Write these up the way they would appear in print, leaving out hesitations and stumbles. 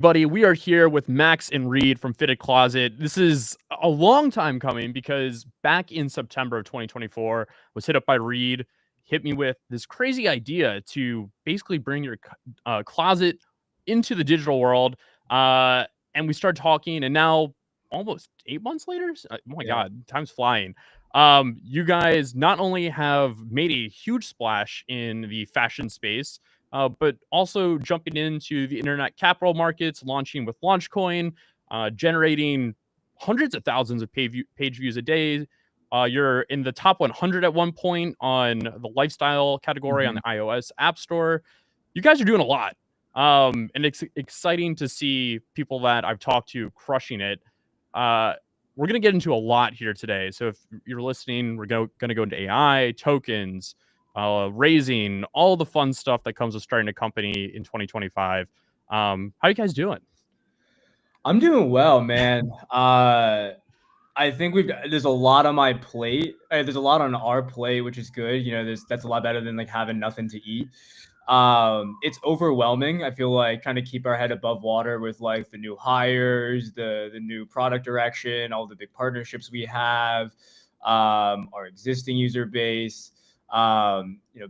Buddy, we are here with Max and Reed from Fitted Closet. This is a long time coming because back in September of 2024, was hit up by Reed, hit me with this crazy idea to basically bring your closet into the digital world. And we started talking, and now almost 8 months later, oh my Yeah. God, time's flying. You guys not only have made a huge splash in the fashion space, but also jumping into the internet capital markets, launching with Launchcoin, generating hundreds of thousands of page views a day. You're in the top 100 at one point on the lifestyle category on Mhm. the iOS App Store. You guys are doing a lot. And it's exciting to see people that I've talked to crushing it. We're going to get into a lot here today. So if you're listening, we're going to go into AI, tokens, raising, all the fun stuff that comes with starting a company in 2025. How you guys doing? I'm doing well, man. I think there's a lot on my plate. There's a lot on our plate, which is good. That's a lot better than like having nothing to eat. It's overwhelming. I feel like trying to keep our head above water with like the new hires, the new product direction, all the big partnerships we have, our existing user base. Um, you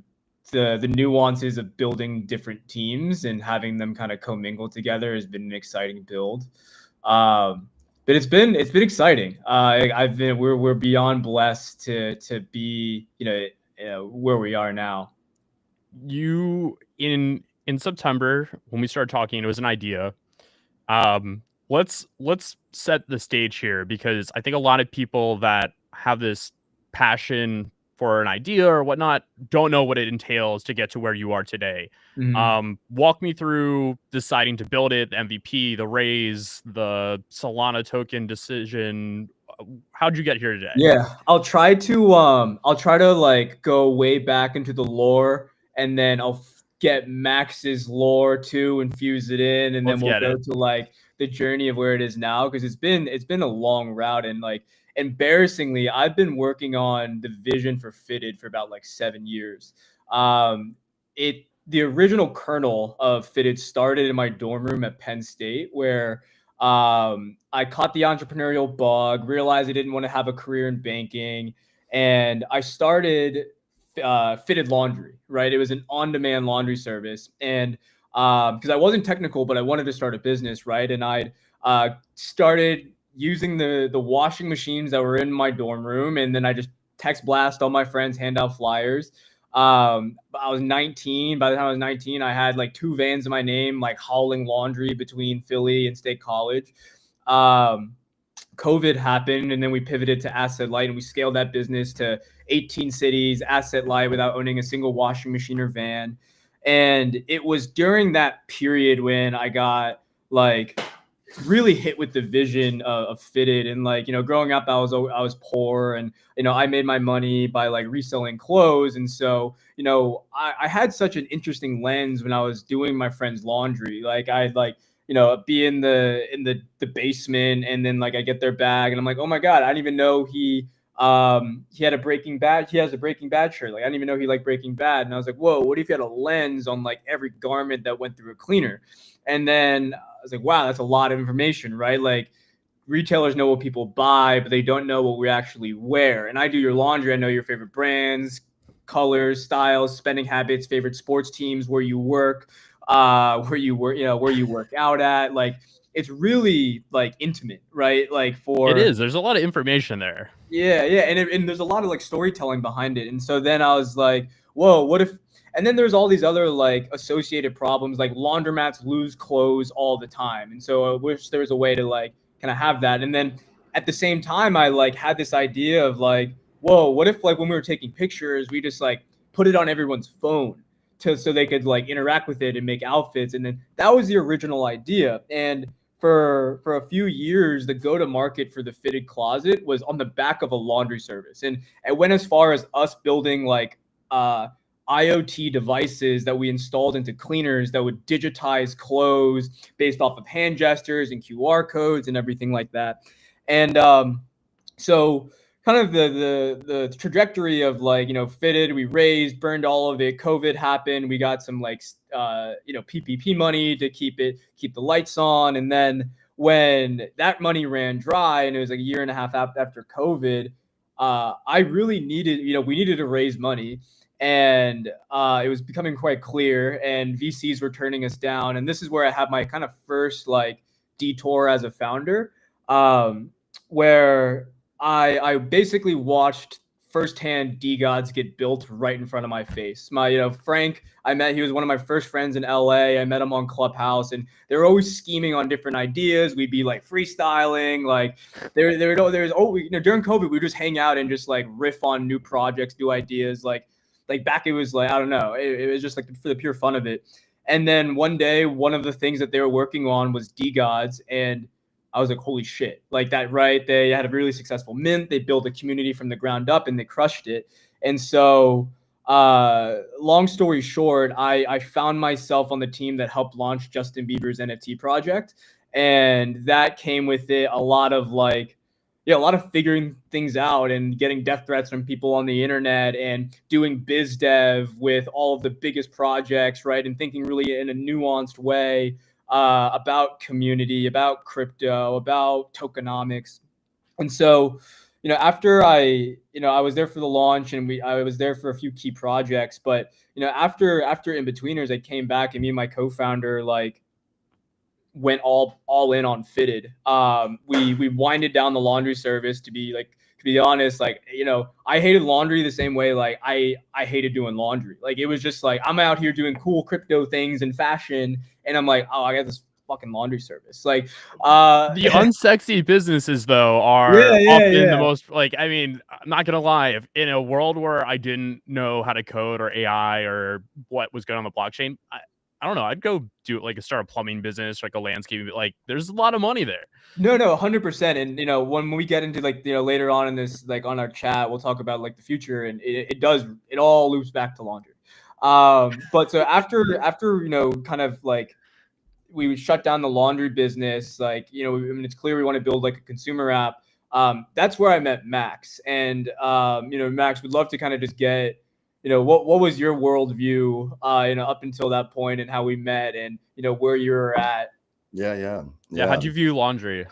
know, the nuances of building different teams and having them kind of commingle together has been an exciting build. But it's been exciting. We're beyond blessed to be where we are now. You in September when we started talking, it was an idea. Let's set the stage here because I think a lot of people that have this passion for an idea or whatnot don't know what it entails to get to where you are today. Mhm. Walk me through deciding to build it, the MVP, the raise, the Solana token decision. How'd you get here today? Yeah, I'll try to like go way back into the lore, and then I'll get Max's lore too, infuse it in, and then Let's we'll get go it. to like the journey of where it is now, because it's been a long route. And like embarrassingly, I've been working on the vision for Fitted for about like 7 years. It The original kernel of Fitted started in my dorm room at Penn State, where I caught the entrepreneurial bug, realized I didn't want to have a career in banking, and I started Fitted Laundry. Right, it was an on-demand laundry service, and because I wasn't technical, but I wanted to start a business, right, and I started using the washing machines that were in my dorm room, and then I just text blast all my friends, hand out flyers. I was 19. By the time I was 19, I had like 2 vans in my name, like hauling laundry between Philly and State College. Um, COVID happened, and then we pivoted to asset light, and we scaled that business to 18 cities, asset light, without owning a single washing machine or van. And it was during that period when I got like really hit with the vision of Fitted. And like, growing up, I was poor, and I made my money by like reselling clothes. And so I had such an interesting lens when I was doing my friend's laundry. Like I'd like be in the basement, and then like I get their bag, and I'm like, oh my God, I didn't even know he had a Breaking Bad. He has a Breaking Bad shirt. Like I didn't even know he liked Breaking Bad. And I was like, whoa, what if you had a lens on like every garment that went through a cleaner? And then I was like, wow, that's a lot of information, right? Like retailers know what people buy, but they don't know what we actually wear. And I do your laundry. I know your favorite brands, colors, styles, spending habits, favorite sports teams, where you work, where you work, where you work out at. Like it's really like intimate, right? Like It for is. There's a lot of information there. yeah, yeah, and there's a lot of like storytelling behind it. And so then I was like, whoa, what if? And then there's all these other like associated problems, like laundromats lose clothes all the time. And so I wish there was a way to like kind of have that. And then at the same time, I like had this idea of like, whoa, what if like when we were taking pictures, we just like put it on everyone's phone so they could like interact with it and make outfits. And then that was the original idea. And for a few years, the go-to-market for the Fitted Closet was on the back of a laundry service, and it went as far as us building like IoT devices that we installed into cleaners that would digitize clothes based off of hand gestures and QR codes and everything like that. And so kind of the trajectory of like, you know, Fitted, we raised, burned all of it. COVID happened. We got some like you know, PPP money to keep the lights on, and then when that money ran dry and it was like a year and a half after COVID, I really needed, you know, we needed to raise money, and it was becoming quite clear, and VCs were turning us down, and this is where I have my kind of first like detour as a founder, where I basically watched firsthand DeGods get built right in front of my face. My, you know, Frank, I met, he was one of my first friends in LA. I met him on Clubhouse, and they were always scheming on different ideas. We'd be like freestyling, like there's you know, during COVID, we would just hang out and just like riff on new projects, new ideas. Like back, it was like, I don't know, it was just like for the pure fun of it. And then one day, one of the things that they were working on was DeGods, and I was like, holy shit, like that, right? They had a really successful mint. They built a community from the ground up and they crushed it. And so, long story short, I found myself on the team that helped launch Justin Bieber's NFT project. And that came with it a lot of like, yeah, a lot of figuring things out and getting death threats from people on the internet and doing biz dev with all of the biggest projects, right? And thinking really in a nuanced way about community, about crypto, about tokenomics. And so, you know, after I was there for the launch, and I was there for a few key projects, but you know, after in betweeners, I came back, and me and my co-founder like went all in on Fitted. We winded down the laundry service, to be honest, like, you know, I hated laundry the same way like I hated doing laundry. Like it was just like I'm out here doing cool crypto things and fashion, and I'm like, oh, I got this fucking laundry service. Like The unsexy businesses, though, yeah, are yeah, often the yeah. most like. I mean, I'm not gonna lie. If in a world where I didn't know how to code or AI or what was going on the blockchain, I don't know. I'd go do like start a plumbing business, like a landscaping. Like, there's a lot of money there. No, 100%. And you know, when we get into like, you know, later on in this, like on our chat, we'll talk about like the future, and it all loops back to laundry. But so after you know, kind of like we would shut down the laundry business, like, you know, I mean, it's clear we want to build like a consumer app. That's where I met Max, and you know, Max, would love to kind of just get, you know, what was your worldview, you know, up until that point, and how we met, and you know, where you're at. Yeah. How'd you view laundry?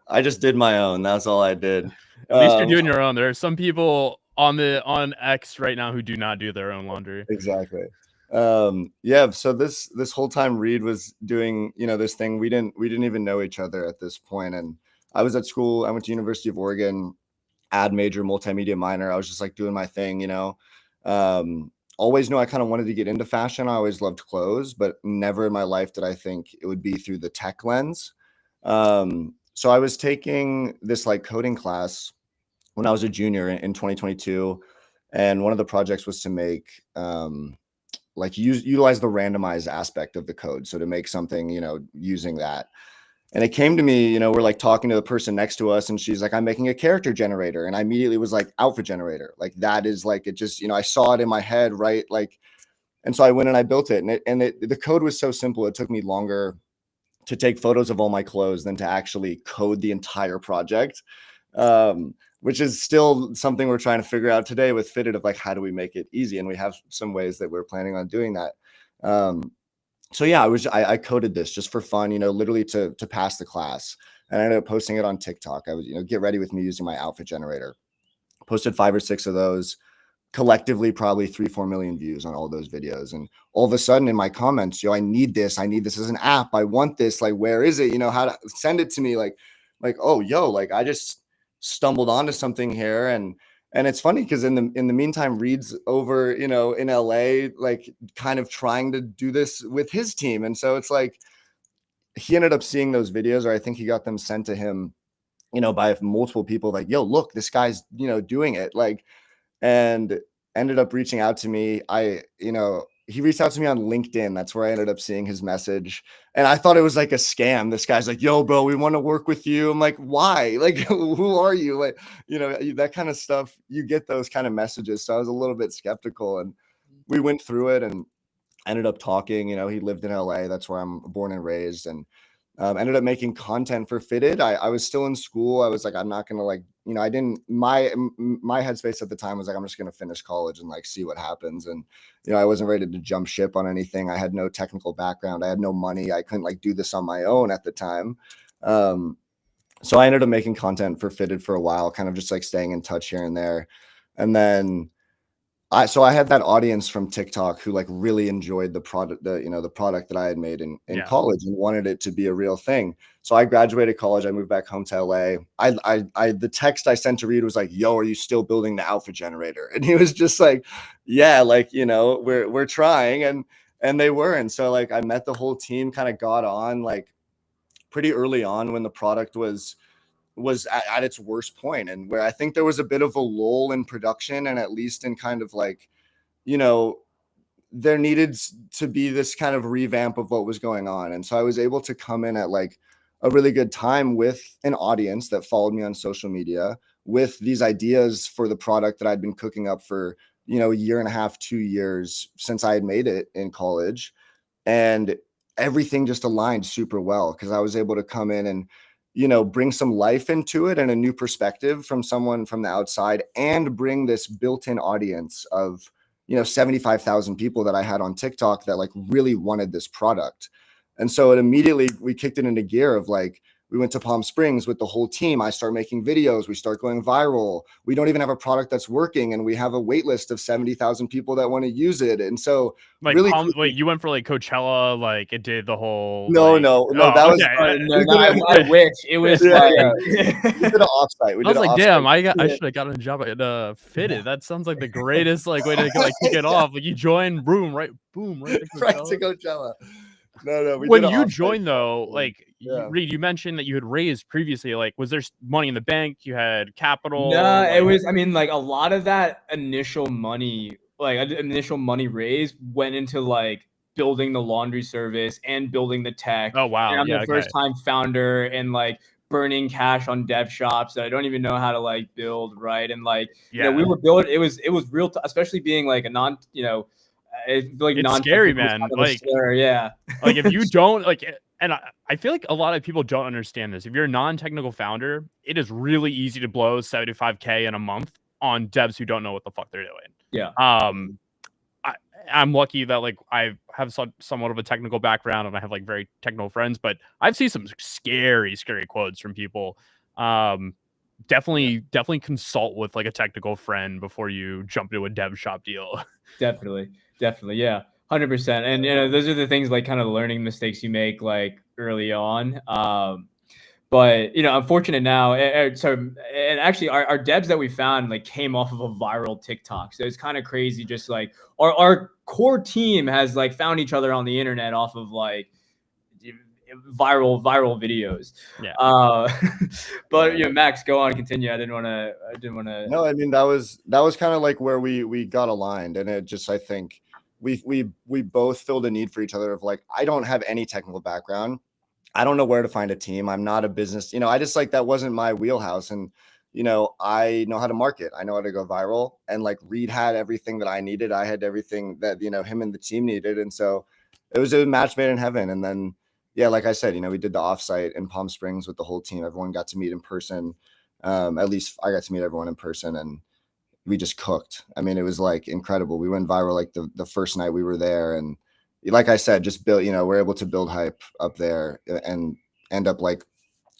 I just did my own. That's all I did. At least you're doing your own. There are some people on X right now who do not do their own laundry. Exactly. Yeah. So this whole time Reed was doing, you know, this thing. We didn't even know each other at this point. And I was at school. I went to University of Oregon, ad major, multimedia minor. I was just like doing my thing, you know. Always knew I kind of wanted to get into fashion. I always loved clothes, but never in my life did I think it would be through the tech lens. So I was taking this like coding class when I was a junior in 2022, and one of the projects was to make like utilize the randomized aspect of the code, so to make something, you know, using that. And it came to me, you know, we're like talking to the person next to us, and she's like, I'm making a character generator. And I immediately was like, outfit generator. Like that is like, it just, you know, I saw it in my head, right? Like, and so I went and I built it, and the code was so simple. It took me longer to take photos of all my clothes than to actually code the entire project, which is still something we're trying to figure out today with Fitted, of like, how do we make it easy? And we have some ways that we're planning on doing that. So yeah, I coded this just for fun, you know, literally to pass the class. And I ended up posting it on TikTok. I was, you know, get ready with me using my outfit generator. Posted 5 or 6 of those, collectively probably 3-4 million views on all those videos. And all of a sudden in my comments, yo, I need this as an app. I want this. Like, where is it? You know, how to send it to me? Like, oh, yo, like I just stumbled onto something here. And it's funny because in the meantime, Reed's over, you know, in LA, like kind of trying to do this with his team. And so it's like he ended up seeing those videos, or I think he got them sent to him, you know, by multiple people, like, yo, look, this guy's, you know, doing it. Like, and ended up reaching out to me. He reached out to me on LinkedIn. That's where I ended up seeing his message. And I thought it was like a scam. This guy's like, yo, bro, we want to work with you. I'm like, why? Like, who are you? Like, you know, that kind of stuff, you get those kind of messages. So I was a little bit skeptical, and we went through it and ended up talking. You know, he lived in LA. That's where I'm born and raised. And Ended up making content for Fitted. I was still in school. I was like, I'm not gonna like, you know, I didn't. My headspace at the time was like, I'm just gonna finish college and like see what happens. And you know, I wasn't ready to jump ship on anything. I had no technical background. I had no money. I couldn't like do this on my own at the time. So I ended up making content for Fitted for a while, kind of just like staying in touch here and there. And then I had that audience from TikTok who like really enjoyed the product, the product that I had made in Yeah. college and wanted it to be a real thing. So I graduated college. I moved back home to LA. The text I sent to Reed was like, "Yo, are you still building the outfit generator?" And he was just like, "Yeah, like, you know, we're trying." And they were. And so like I met the whole team, kind of got on like pretty early on when the product was at its worst point, and where I think there was a bit of a lull in production, and at least in kind of like, you know, there needed to be this kind of revamp of what was going on. And so I was able to come in at like a really good time with an audience that followed me on social media with these ideas for the product that I'd been cooking up for, you know, a year and a half, 2 years since I had made it in college. And everything just aligned super well because I was able to come in and, you know, bring some life into it and a new perspective from someone from the outside, and bring this built-in audience of, you know, 75,000 people that I had on TikTok that like really wanted this product. And so it immediately, we kicked it into gear of like, we went to Palm Springs with the whole team. I start making videos. We start going viral. We don't even have a product that's working, and we have a wait list of 70,000 people that want to use it. And so Like, really wait, you went for like Coachella, like it did the whole. No, like, no, oh, that was okay. No, I wish it was Yeah, like. we did an offsite. We I was did an like, offsite. damn, I should have gotten a job at Fitted. That sounds like the greatest like way to like kick it off. Like you join, boom, right to right Coachella. to Coachella. No, we When did an you offsite joined though, show. like Yeah. Reed, you mentioned that you had raised previously. Like, was there money in the bank? You had capital? No, it like, was. I mean, like a lot of that initial money, raise, went into like building the laundry service and building the tech. oh wow, And I'm yeah, the okay. first time founder, and like burning cash on dev shops that I don't even know how to like build, right? And like, Yeah, we were building. It was real, especially being like a non, like it's non scary, man. Like, yeah. like if you don't like, and I feel like a lot of people don't understand this. If you're a non-technical founder, it is really easy to blow 75K in a month on devs who don't know what the fuck they're doing. Yeah. I'm lucky that like I have somewhat of a technical background and I have like very technical friends, but I've seen some scary quotes from people. Definitely consult with like a technical friend before you jump into a dev shop deal. Definitely, yeah, 100%. And those are the things, like kind of learning mistakes you make like early on. But I'm fortunate now. And actually, our devs that we found like came off of a viral TikTok, so it's kind of crazy. Just like our core team has like found each other on the internet off of like viral videos. Yeah. But Max, go on, continue. I didn't want to. No, I mean that was kind of like where we got aligned, and it just, I think we both filled a need for each other of like, I don't have any technical background. I don't know where to find a team. I'm not a business, I just like, that wasn't my wheelhouse. And, I know how to market. I know how to go viral. And like Reed had everything that I needed. I had everything that, him and the team needed. And so it was a match made in heaven. And then, yeah, like I said, we did the offsite in Palm Springs with the whole team. Everyone got to meet in person. At least I got to meet everyone in person, and we just cooked. I mean, it was like incredible. We went viral like the first night we were there. And like I said, just build, we're able to build hype up there and end up like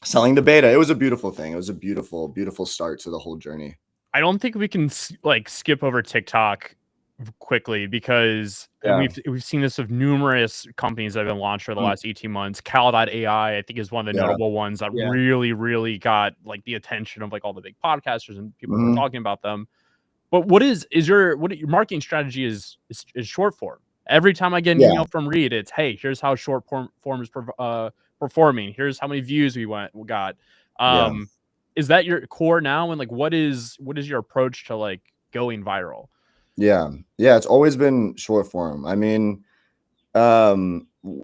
selling the beta. It was a beautiful thing. It was a beautiful, beautiful start to the whole journey. I don't think we can like skip over TikTok quickly because we've seen this of numerous companies that have been launched for the last 18 months. Cal.ai, I think, is one of the notable ones that really got like the attention of like all the big podcasters and people who are talking about them. But what your marketing strategy is short form. Every time I get an email from Reed, it's, hey, here's how short form is performing. Here's how many views we got. Is that your core now? And like, what is your approach to like going viral? Yeah, it's always been short form. I mean,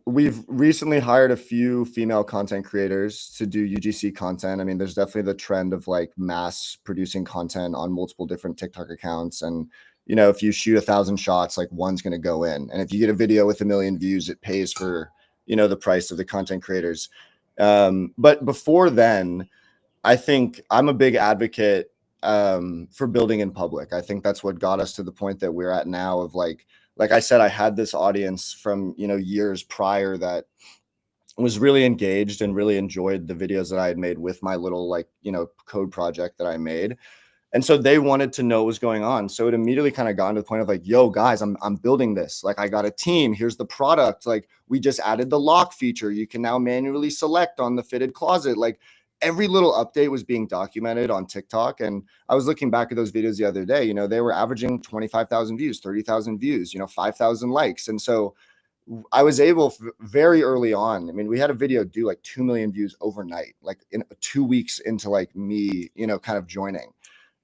we've recently hired a few female content creators to do UGC content. I mean, there's definitely the trend of like mass producing content on multiple different TikTok accounts. And, if you shoot 1,000 shots, like one's going to go in. And if you get a video with 1 million views, it pays for, the price of the content creators. But before then, I think I'm a big advocate for building in public. I think that's what got us to the point that we're at now of like I said, I had this audience from, years prior that was really engaged and really enjoyed the videos that I had made with my little code project that I made. And so they wanted to know what was going on. So it immediately kind of got to the point of like, yo, guys, I'm building this. Like, I got a team. Here's the product. Like, we just added the lock feature. You can now manually select on the fitted closet. Like, every little update was being documented on TikTok. And I was looking back at those videos the other day. They were averaging 25,000 views, 30,000 views, 5,000 likes. And so I was able very early on. I mean, we had a video do like 2 million views overnight, like in 2 weeks into like me, kind of joining.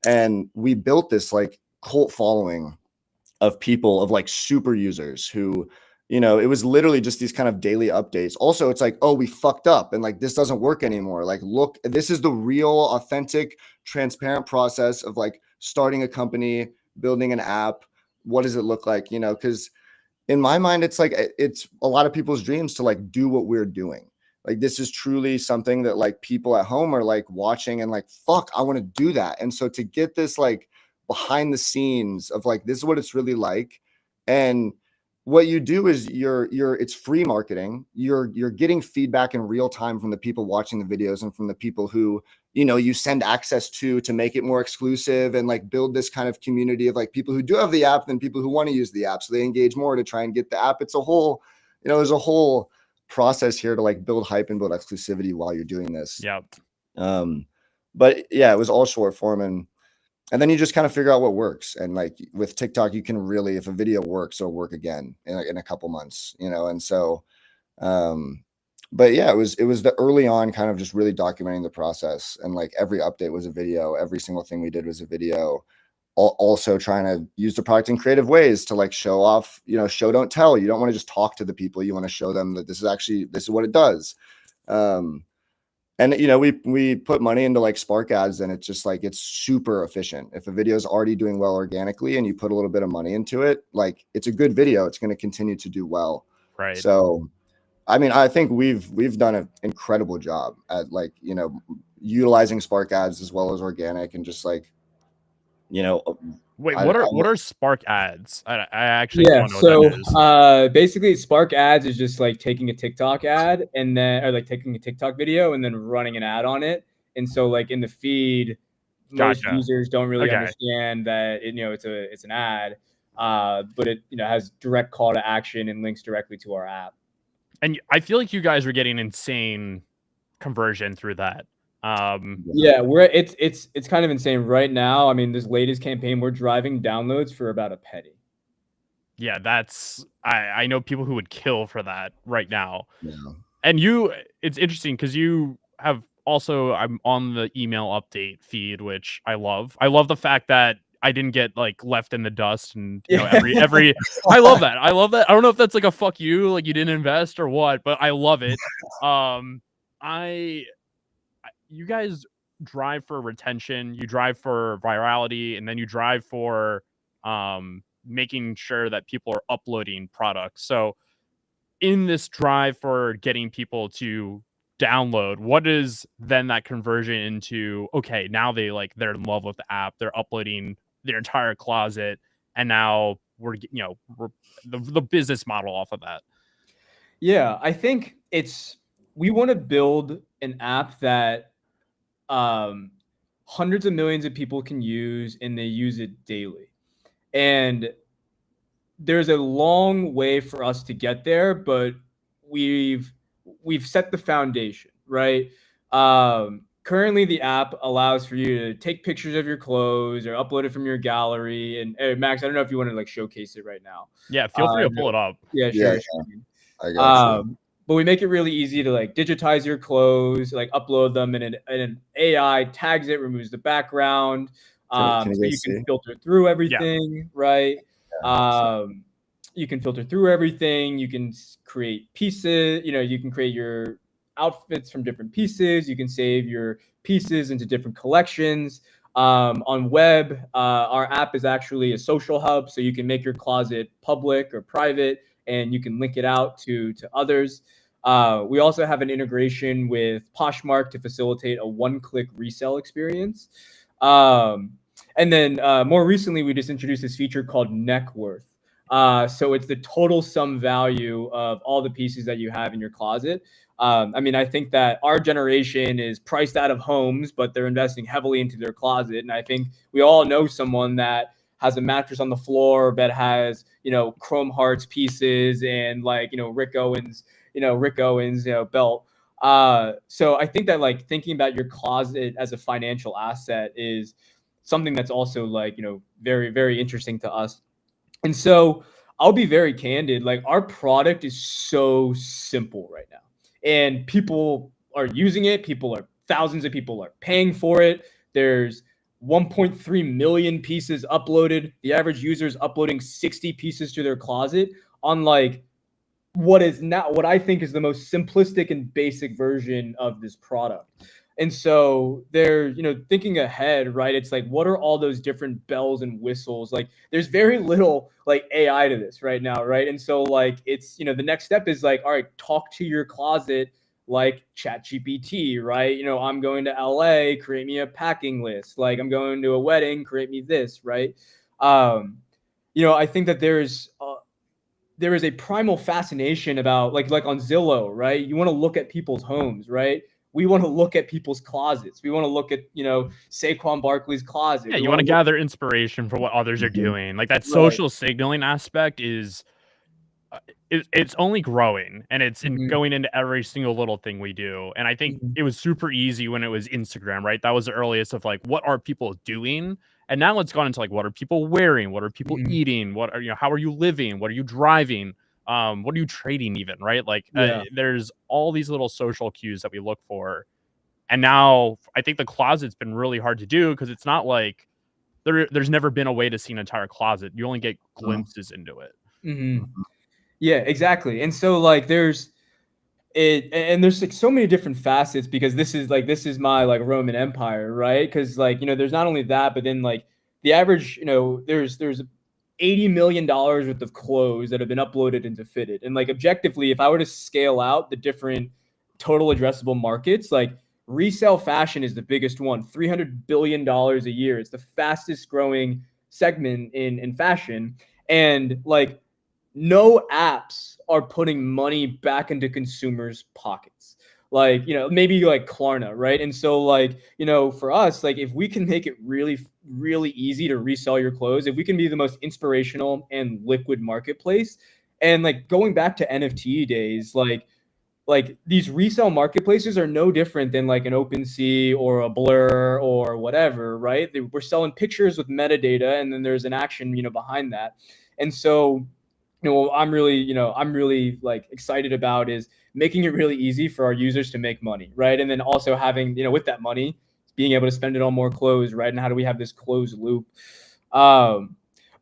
And we built this like cult following of people, of like super users who, it was literally just these kind of daily updates. Also, it's like, oh, we fucked up and like this doesn't work anymore. Like, look, this is the real, authentic, transparent process of like starting a company, building an app. What does it look like? Because in my mind, it's like it's a lot of people's dreams to like do what we're doing. Like, this is truly something that like people at home are like watching and like, fuck, I want to do that. And so to get this like behind the scenes of like, this is what it's really like. And what you do is it's free marketing. You're getting feedback in real time from the people watching the videos and from the people who, you send access to make it more exclusive and like build this kind of community of like people who do have the app than people who want to use the app. So they engage more to try and get the app. It's a whole, there's a whole process here to like build hype and build exclusivity while you're doing this. Yep. But yeah, it was all short form, and then you just kind of figure out what works. And like with TikTok, you can really, if a video works, it'll work again in a couple months, and so but yeah, it was the early on kind of just really documenting the process, and like every update was a video, every single thing we did was a video. Also trying to use the product in creative ways to like show off, show, don't tell. You don't want to just talk to the people. You want to show them that this is what it does. And we put money into like Spark ads, and it's just like, it's super efficient. If a video is already doing well organically and you put a little bit of money into it, like it's a good video, it's going to continue to do well. Right. So, I mean, I think we've done an incredible job at like, utilizing Spark ads as well as organic, and just like, wait, what are Spark ads? I actually don't know so what that is. Basically Spark ads is just like taking a TikTok ad and then, or like taking a TikTok video and then running an ad on it. And so like in the feed, most users don't really understand that it's an ad, but it has direct call to action and links directly to our app. And I feel like you guys are getting insane conversion through that. Yeah, it's kind of insane right now. I mean, this latest campaign, we're driving downloads for about a penny. Yeah, that's I know people who would kill for that right now. Yeah. And it's interesting because you have also, I'm on the email update feed, which I love. I love the fact that I didn't get like left in the dust, and every I love that. I love that. I don't know if that's like a fuck you, like you didn't invest or what, but I love it. You guys drive for retention, you drive for virality, and then you drive for making sure that people are uploading products. So in this drive for getting people to download, what is then that conversion into, okay, now they're in love with the app, they're uploading their entire closet, and now we're the business model off of that? Yeah, I think we want to build an app that hundreds of millions of people can use, and they use it daily. And there's a long way for us to get there, but we've set the foundation, right? Currently, the app allows for you to take pictures of your clothes or upload it from your gallery. And Max, I don't know if you want to like showcase it right now. Yeah, feel free to pull it up. Yeah, sure. Yeah. I got you. But we make it really easy to like digitize your clothes, like upload them, and an AI tags it, removes the background, so you can filter through everything, right? You can filter through everything. You can create pieces. You can create your outfits from different pieces. You can save your pieces into different collections. On web, our app is actually a social hub, so you can make your closet public or private, and you can link it out to others. We also have an integration with Poshmark to facilitate a one-click resale experience. And then more recently, we just introduced this feature called Neck Worth. So it's the total sum value of all the pieces that you have in your closet. I mean, I think that our generation is priced out of homes, but they're investing heavily into their closet. And I think we all know someone that has a mattress on the floor that has, Chrome Hearts pieces and like, Rick Owens, belt. So I think that like thinking about your closet as a financial asset is something that's also like, very, very interesting to us. And so I'll be very candid. Like our product is so simple right now, and people are using it. Thousands of people are paying for it. There's 1.3 million pieces uploaded. The average user is uploading 60 pieces to their closet on like what I think is the most simplistic and basic version of this product. And so they're, thinking ahead, right? It's like, what are all those different bells and whistles? Like there's very little like AI to this right now, right? And so like it's, the next step is like, all right, talk to your closet like ChatGPT, right? I'm going to LA, create me a packing list. Like I'm going to a wedding, create me this, right? I think that there is a primal fascination about like on Zillow, right? You want to look at people's homes, right? We want to look at people's closets. We want to look at, Saquon Barkley's closet. Yeah, We you want to look- gather inspiration for what others are doing. Like that Right. social signaling aspect is it's only growing, and it's Mhm. going into every single little thing we do. And I think it was super easy when it was Instagram, right? That was the earliest of like, what are people doing? And now it's gone into like, what are people wearing? What are people eating? What are, how are you living? What are you driving? What are you trading even, right? Like there's all these little social cues that we look for. And now I think the closet's been really hard to do because it's not like there's never been a way to see an entire closet. You only get glimpses into it. Yeah, exactly. And so like there's like so many different facets, because this is my like Roman Empire, right? Because like, there's not only that, but then like the average, there's $80 million worth of clothes that have been uploaded into Fitted. And like objectively, if I were to scale out the different total addressable markets, like resale fashion is the biggest one, $300 billion a year. It's the fastest growing segment in fashion. And like no apps are putting money back into consumers' pockets. Like, maybe like Klarna, right? And so like, for us, like if we can make it really, really easy to resell your clothes, if we can be the most inspirational and liquid marketplace, and like going back to NFT days, like these resale marketplaces are no different than like an OpenSea or a Blur or whatever, right? We're selling pictures with metadata, and then there's an action, behind that. And so I'm really like excited about is making it really easy for our users to make money, right? And then also having, with that money, being able to spend it on more clothes, right? And how do we have this closed loop? But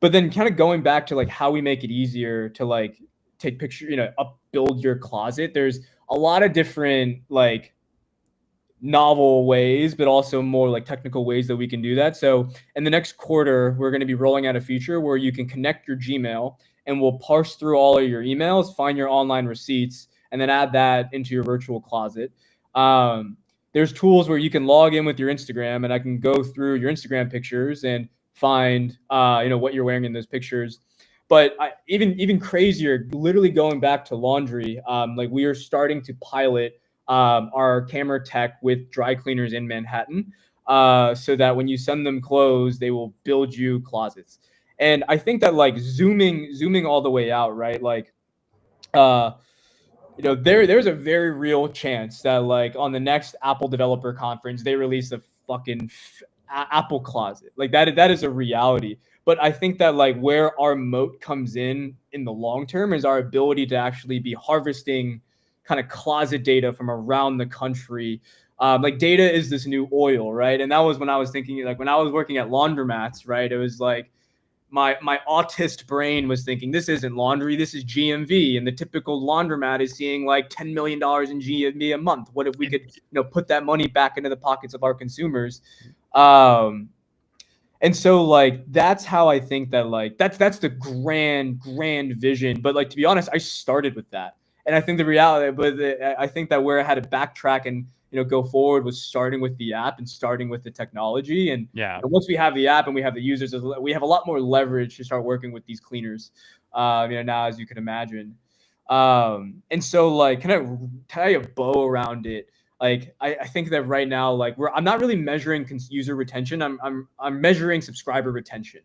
then kind of going back to like how we make it easier to like take picture, build your closet. There's a lot of different like novel ways, but also more like technical ways that we can do that. So in the next quarter, we're going to be rolling out a feature where you can connect your Gmail, and we'll parse through all of your emails, find your online receipts, and then add that into your virtual closet. There's tools where you can log in with your Instagram, and I can go through your Instagram pictures and find what you're wearing in those pictures. But even crazier, literally going back to laundry, like we are starting to pilot our camera tech with dry cleaners in Manhattan, so that when you send them clothes, they will build you closets. And I think that like zooming all the way out, right? Like, there's a very real chance that like on the next Apple developer conference, they release a fucking Apple closet. Like that is a reality. But I think that like where our moat comes in the long term is our ability to actually be harvesting kind of closet data from around the country. Like data is this new oil, right? And that was when I was thinking, like when I was working at laundromats, right? It was like my autist brain was thinking, this isn't laundry, this is GMV, and the typical laundromat is seeing like $10 million in GMV a month. What if we could put that money back into the pockets of our consumers? And so like that's how I think that like that's the grand vision. But like to be honest, I started with that. And I think the reality, I think that where I had to backtrack and go forward was starting with the app and starting with the technology. And once we have the app and we have the users, we have a lot more leverage to start working with these cleaners. Now, as you can imagine. And so like, kind of tie a bow around it. Like, I think that right now, like I'm not really measuring user retention. I'm measuring subscriber retention.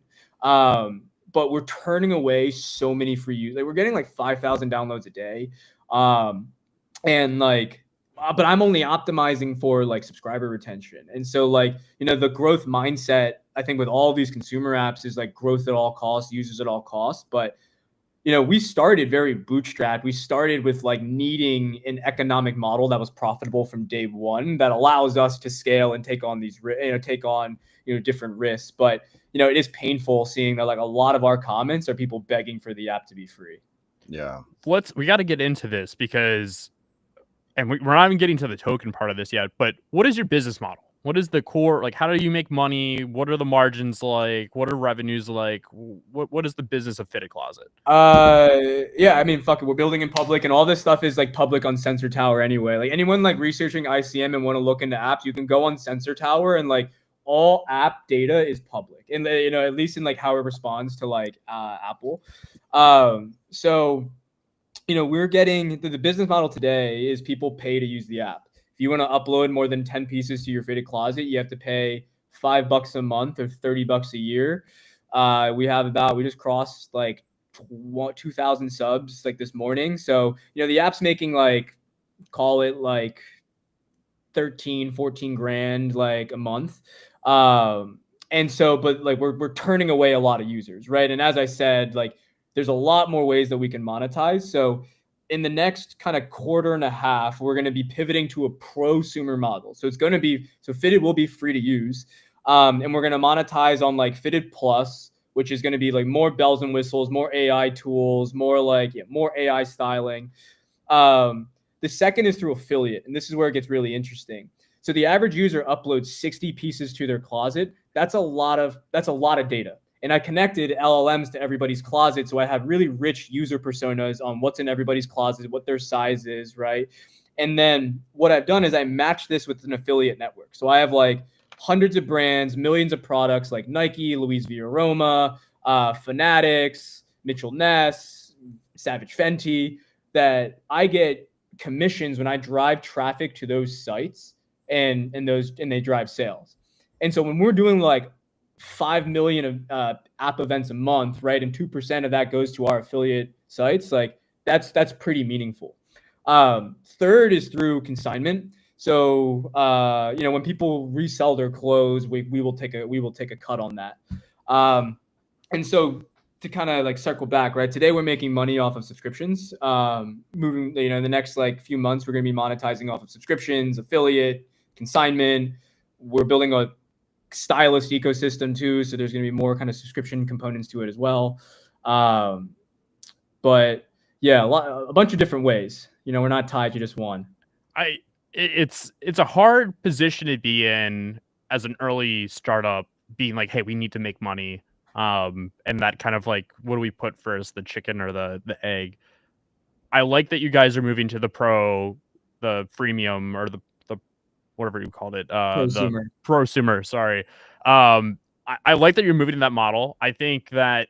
But we're turning away so many free users. Like, we're getting like 5,000 downloads a day. And like, but I'm only optimizing for like subscriber retention. And so like, the growth mindset, I think with all these consumer apps is like growth at all costs, users at all costs. But we started very bootstrapped. We started with like needing an economic model that was profitable from day one that allows us to scale and take on these, different risks. But, it is painful seeing that like a lot of our comments are people begging for the app to be free. Yeah. We got to get into this because, and we're not even getting to the token part of this yet, but what is your business model? What is the core? Like, how do you make money? What are the margins like? What are revenues like? What is the business of Fitted Closet? Yeah, I mean, fuck it. We're building in public, and all this stuff is like public on Sensor Tower anyway. Like, anyone like researching ICM and want to look into apps, you can go on Sensor Tower, and like all app data is public, and at least in like how it responds to like Apple. So we're getting the business model today is people pay to use the app. If you want to upload more than 10 pieces to your Fitted Closet, you have to pay $5 a month or $30 a year. We just crossed like 2,000 subs like this morning. So, the app's making like, call it like 13, 14 grand like a month. And so, but like we're turning away a lot of users, right? And as I said, like there's a lot more ways that we can monetize. So in the next kind of quarter and a half, we're going to be pivoting to a prosumer model. So Fitted will be free to use. And we're going to monetize on like Fitted Plus, which is going to be like more bells and whistles, more AI tools, more AI styling. The second is through affiliate. And this is where it gets really interesting. So the average user uploads 60 pieces to their closet. That's a lot of data. And I connected LLMs to everybody's closet. So I have really rich user personas on what's in everybody's closet, what their size is, right? And then what I've done is I match this with an affiliate network. So I have like hundreds of brands, millions of products like Nike, Louise V. Aroma, Fanatics, Mitchell Ness, Savage Fenty, that I get commissions when I drive traffic to those sites and they drive sales. And so when we're doing like 5 million of app events a month, right, and 2% of that goes to our affiliate sites, like that's pretty meaningful. Third is through consignment. So when people resell their clothes, we will take a cut on that. And so to kind of like circle back, right, today we're making money off of subscriptions. Moving, in the next like few months, we're going to be monetizing off of subscriptions, affiliate, consignment. We're building a stylist ecosystem too, so there's going to be more kind of subscription components to it as well. But yeah, a bunch of different ways. We're not tied to just one. It's a hard position to be in as an early startup, being like, hey, we need to make money. And that kind of like, what do we put first, the chicken or the egg? I like that you guys are moving to the freemium, or the whatever you called it, Prosumer. the prosumer. Sorry. I like that you're moving to that model. I think the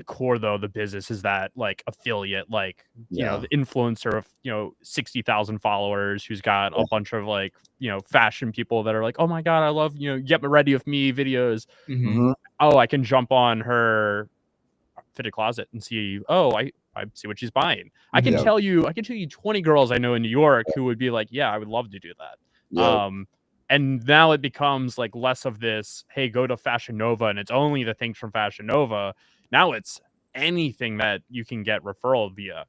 core though, the business is that like affiliate, like, the influencer of, 60,000 followers who's got a bunch of like, fashion people that are like, oh my God, I love, get ready with me videos. Mm-hmm. Oh, I can jump on her Fitted Closet and see, oh, I see what she's buying. I can tell you 20 girls I know in New York who would be like, yeah, I would love to do that. And now it becomes like less of this, hey, go to Fashion Nova and it's only the things from Fashion Nova. Now it's anything that you can get referral via.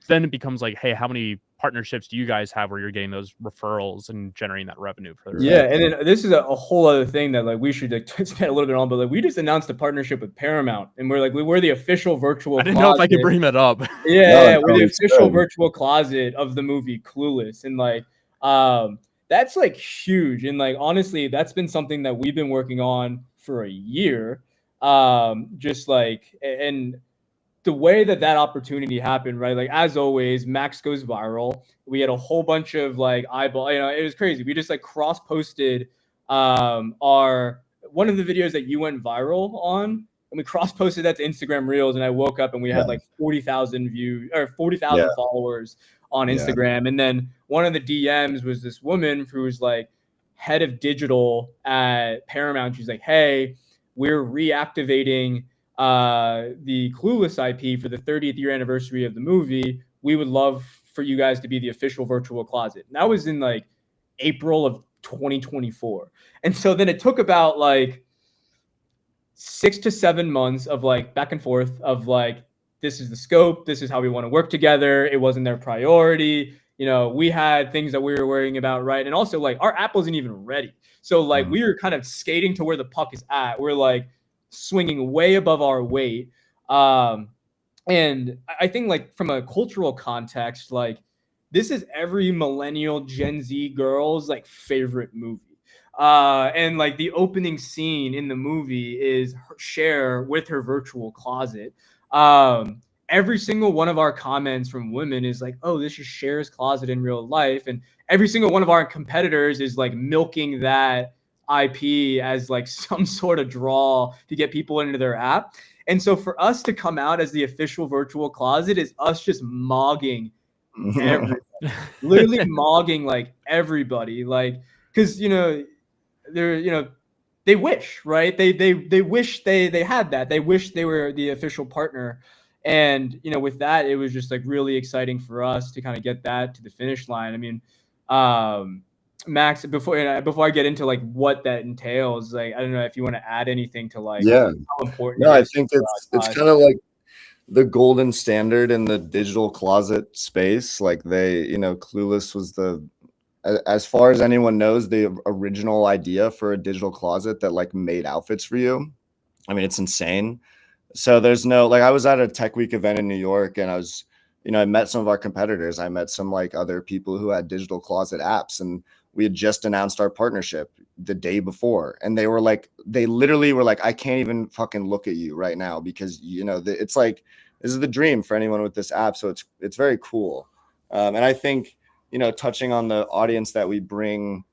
Then it becomes like, hey, how many partnerships do you guys have where you're getting those referrals and generating that revenue for and then this is a whole other thing that like we should spend a little bit on, but like we just announced a partnership with Paramount, and we're the official virtual I didn't know if I could bring that up. We're the official virtual closet of the movie Clueless, and like that's like huge. And like honestly, that's been something that we've been working on for a year. Just like, and the way that opportunity happened, right? Like, as always, Max goes viral. We had a whole bunch of like eyeball, it was crazy. We just like cross posted our one of the videos that you went viral on, and we cross posted that to Instagram Reels. And I woke up and we had like 40,000 views or 40,000 followers on Instagram. And then one of the DMs was this woman who was like head of digital at Paramount. She's like, "Hey, we're reactivating the Clueless IP for the 30th year anniversary of the movie. We would love for you guys to be the official virtual closet." And that was in like April of 2024. And so then it took about like 6 to 7 months of like back and forth of like, this is the scope, this is how we want to work together. It wasn't their priority. We had things that we were worrying about, right? And also like our app wasn't even ready. So like we were kind of skating to where the puck is at. We're like swinging way above our weight. And I think like from a cultural context, like this is every millennial Gen Z girl's like favorite movie. And like the opening scene in the movie is Cher with her virtual closet. Every single one of our comments from women is like, "Oh, this is Cher's closet in real life." And every single one of our competitors is like milking that IP as like some sort of draw to get people into their app. And so for us to come out as the official virtual closet is us just mogging everybody, literally mogging like everybody, like, because they're they wish, right? They wish they had that. They wish they were the official partner. And with that, it was just like really exciting for us to kind of get that to the finish line. I mean, Max, before I get into like what that entails, like I don't know if you want to add anything to like how important. No, I think it's kind of like the golden standard in the digital closet space. Like Clueless was as far as anyone knows, the original idea for a digital closet that like made outfits for you. I mean, it's insane. So there's no, like, I was at a tech week event in New York and I met some of our competitors. I met some like other people who had digital closet apps, and we had just announced our partnership the day before. And they literally were like, "I can't even fucking look at you right now," because, it's like, this is the dream for anyone with this app. So it's very cool. And I think, touching on the audience that we bring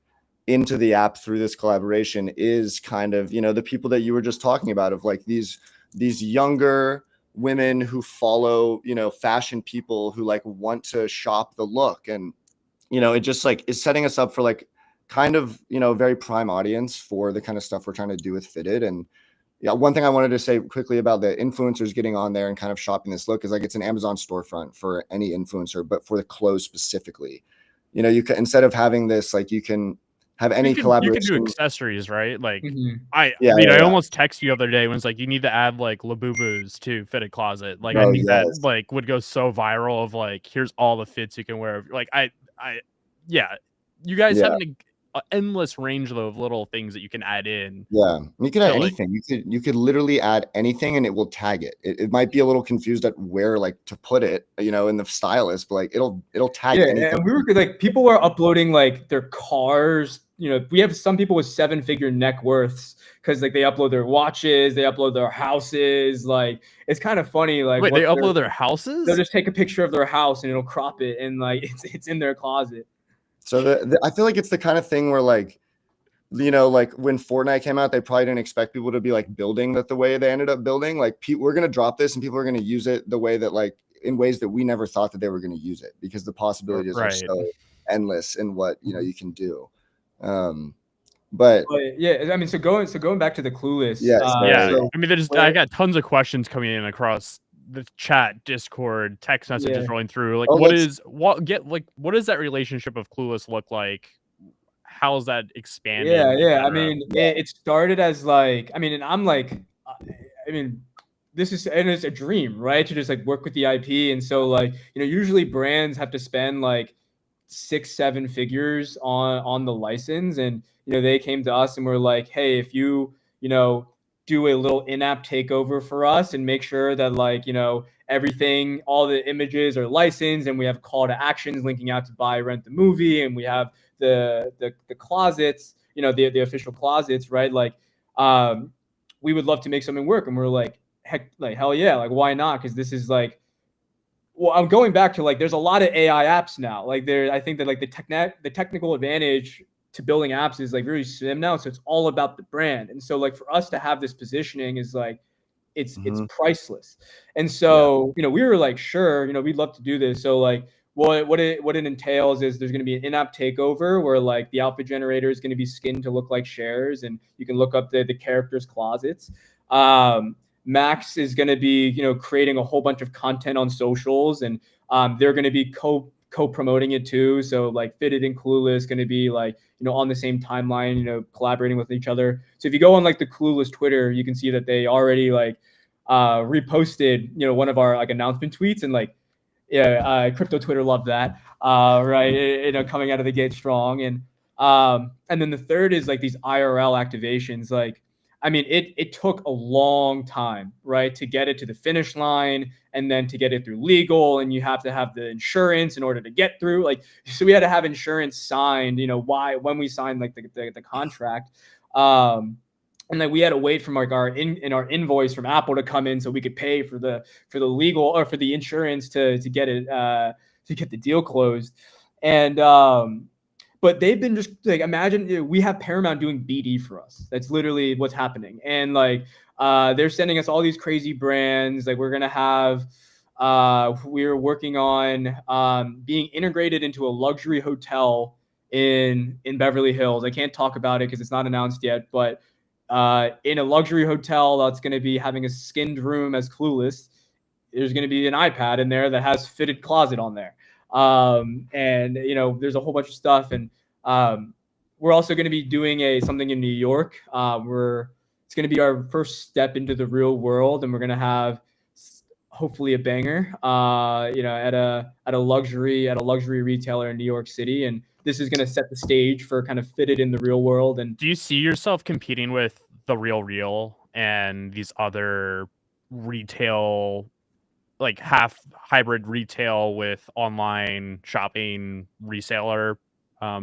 into the app through this collaboration is kind of, the people that you were just talking about, of like these younger women who follow, fashion people who like want to shop the look. And, it just like is setting us up for like kind of, very prime audience for the kind of stuff we're trying to do with Fitted. And yeah, one thing I wanted to say quickly about the influencers getting on there and kind of shopping this look is like, it's an Amazon storefront for any influencer, but for the clothes specifically. You can, instead of having this, like, you can have any collaboration. You can do accessories, right? Like, I almost texted you the other day when it's like, you need to add like Labubus to Fitted Closet. Like, I think that like would go so viral of like, here's all the fits you can wear. Like, you guys have an endless range of little things that you can add in. Yeah, you can add anything. You could literally add anything and it will tag it. It might be a little confused at where like to put it, in the stylist, but like it'll tag anything. And we were like, people were uploading like their cars. We have some people with 7-figure net worths because like they upload their watches, they upload their houses. Like, it's kind of funny. Like, wait, they upload their houses? They'll just take a picture of their house and it'll crop it, and like it's in their closet. So I feel like it's the kind of thing where like, like when Fortnite came out, they probably didn't expect people to be like building that the way they ended up building. Like, we're going to drop this and people are going to use it the way that like in ways that we never thought that they were going to use it, because the possibilities are so endless in what, you can do. But yeah, I mean, so going back to the Clueless. I mean, I got tons of questions coming in across the chat, Discord, text messages rolling through. Like, what does that relationship of Clueless look like? How's that expanding? I mean, it started as like, I mean, and I'm like, I mean, it's a dream, right? To just like work with the IP. And so like, usually brands have to spend like 6-7 figures on the license. And, they came to us and were like, "Hey, if you, do a little in-app takeover for us and make sure that like, everything, all the images are licensed, and we have call to actions linking out to buy, rent the movie, and we have the closets, the official closets, right? Like, we would love to make something work." And we're like, hell yeah, like why not? Because this is like, well, I'm going back to like, there's a lot of AI apps now. Like I think that like the technical advantage to building apps is like really slim now. So it's all about the brand. And so like for us to have this positioning is like, it's priceless. And so, we were like, sure, we'd love to do this. So like what it entails is there's going to be an in-app takeover where like the outfit generator is going to be skinned to look like shares, and you can look up the characters' closets. Max is going to be, creating a whole bunch of content on socials, and they're going to be co-promoting it too. So like Fitted and Clueless going to be like, on the same timeline, collaborating with each other. So if you go on like the Clueless Twitter, you can see that they already like reposted, one of our like announcement tweets, and like, crypto Twitter loved that. Right. Coming out of the gate strong. And then the third is like these IRL activations. Like, I mean, it took a long time, right, to get it to the finish line, and then to get it through legal, and you have to have the insurance in order to get through. Like, so we had to have insurance signed, when we signed like the contract, and then we had to wait from like our invoice from Apple to come in so we could pay for the legal or for the insurance to get it to get the deal closed, and but they've been just like, imagine we have Paramount doing BD for us. That's literally what's happening. And like, they're sending us all these crazy brands. Like we're going to have, we're working on being integrated into a luxury hotel in Beverly Hills. I can't talk about it because it's not announced yet, but in a luxury hotel that's going to be having a skinned room as Clueless, there's going to be an iPad in there that has Fitted Closet on there. And there's a whole bunch of stuff, and we're also going to be doing something in New York. It's going to be our first step into the real world, and we're going to have hopefully a banger, at a luxury retailer in New York City, and this is going to set the stage for kind of Fitted in the real world. And do you see yourself competing with the Real and these other retail, like half hybrid retail with online shopping reseller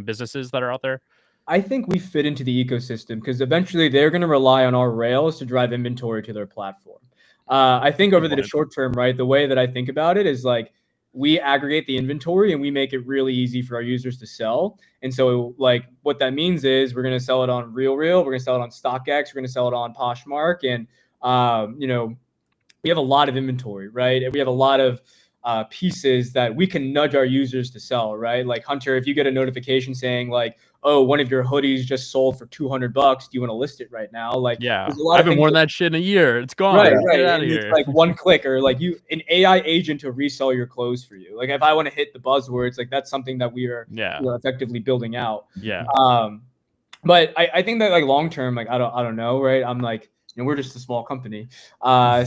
businesses that are out there? I think we fit into the ecosystem because eventually they're going to rely on our rails to drive inventory to their platform. I think over the short term, right, the way that I think about it is like we aggregate the inventory and we make it really easy for our users to sell. And so like what that means is we're going to sell it on RealReal, we're going to sell it on StockX, we're going to sell it on Poshmark, and we have a lot of inventory, right? And we have a lot of pieces that we can nudge our users to sell, right? Like Hunter, if you get a notification saying like, oh, one of your hoodies just sold for $200, do you want to list it right now? Like, yeah, I haven't worn that shit in a year. It's gone. Right. Get out of here. It's like one click, or like an AI agent to resell your clothes for you. Like if I want to hit the buzzwords, like that's something that we are effectively building out. Yeah. But I think that like long term, like I don't know, right? I'm like, we're just a small company. We're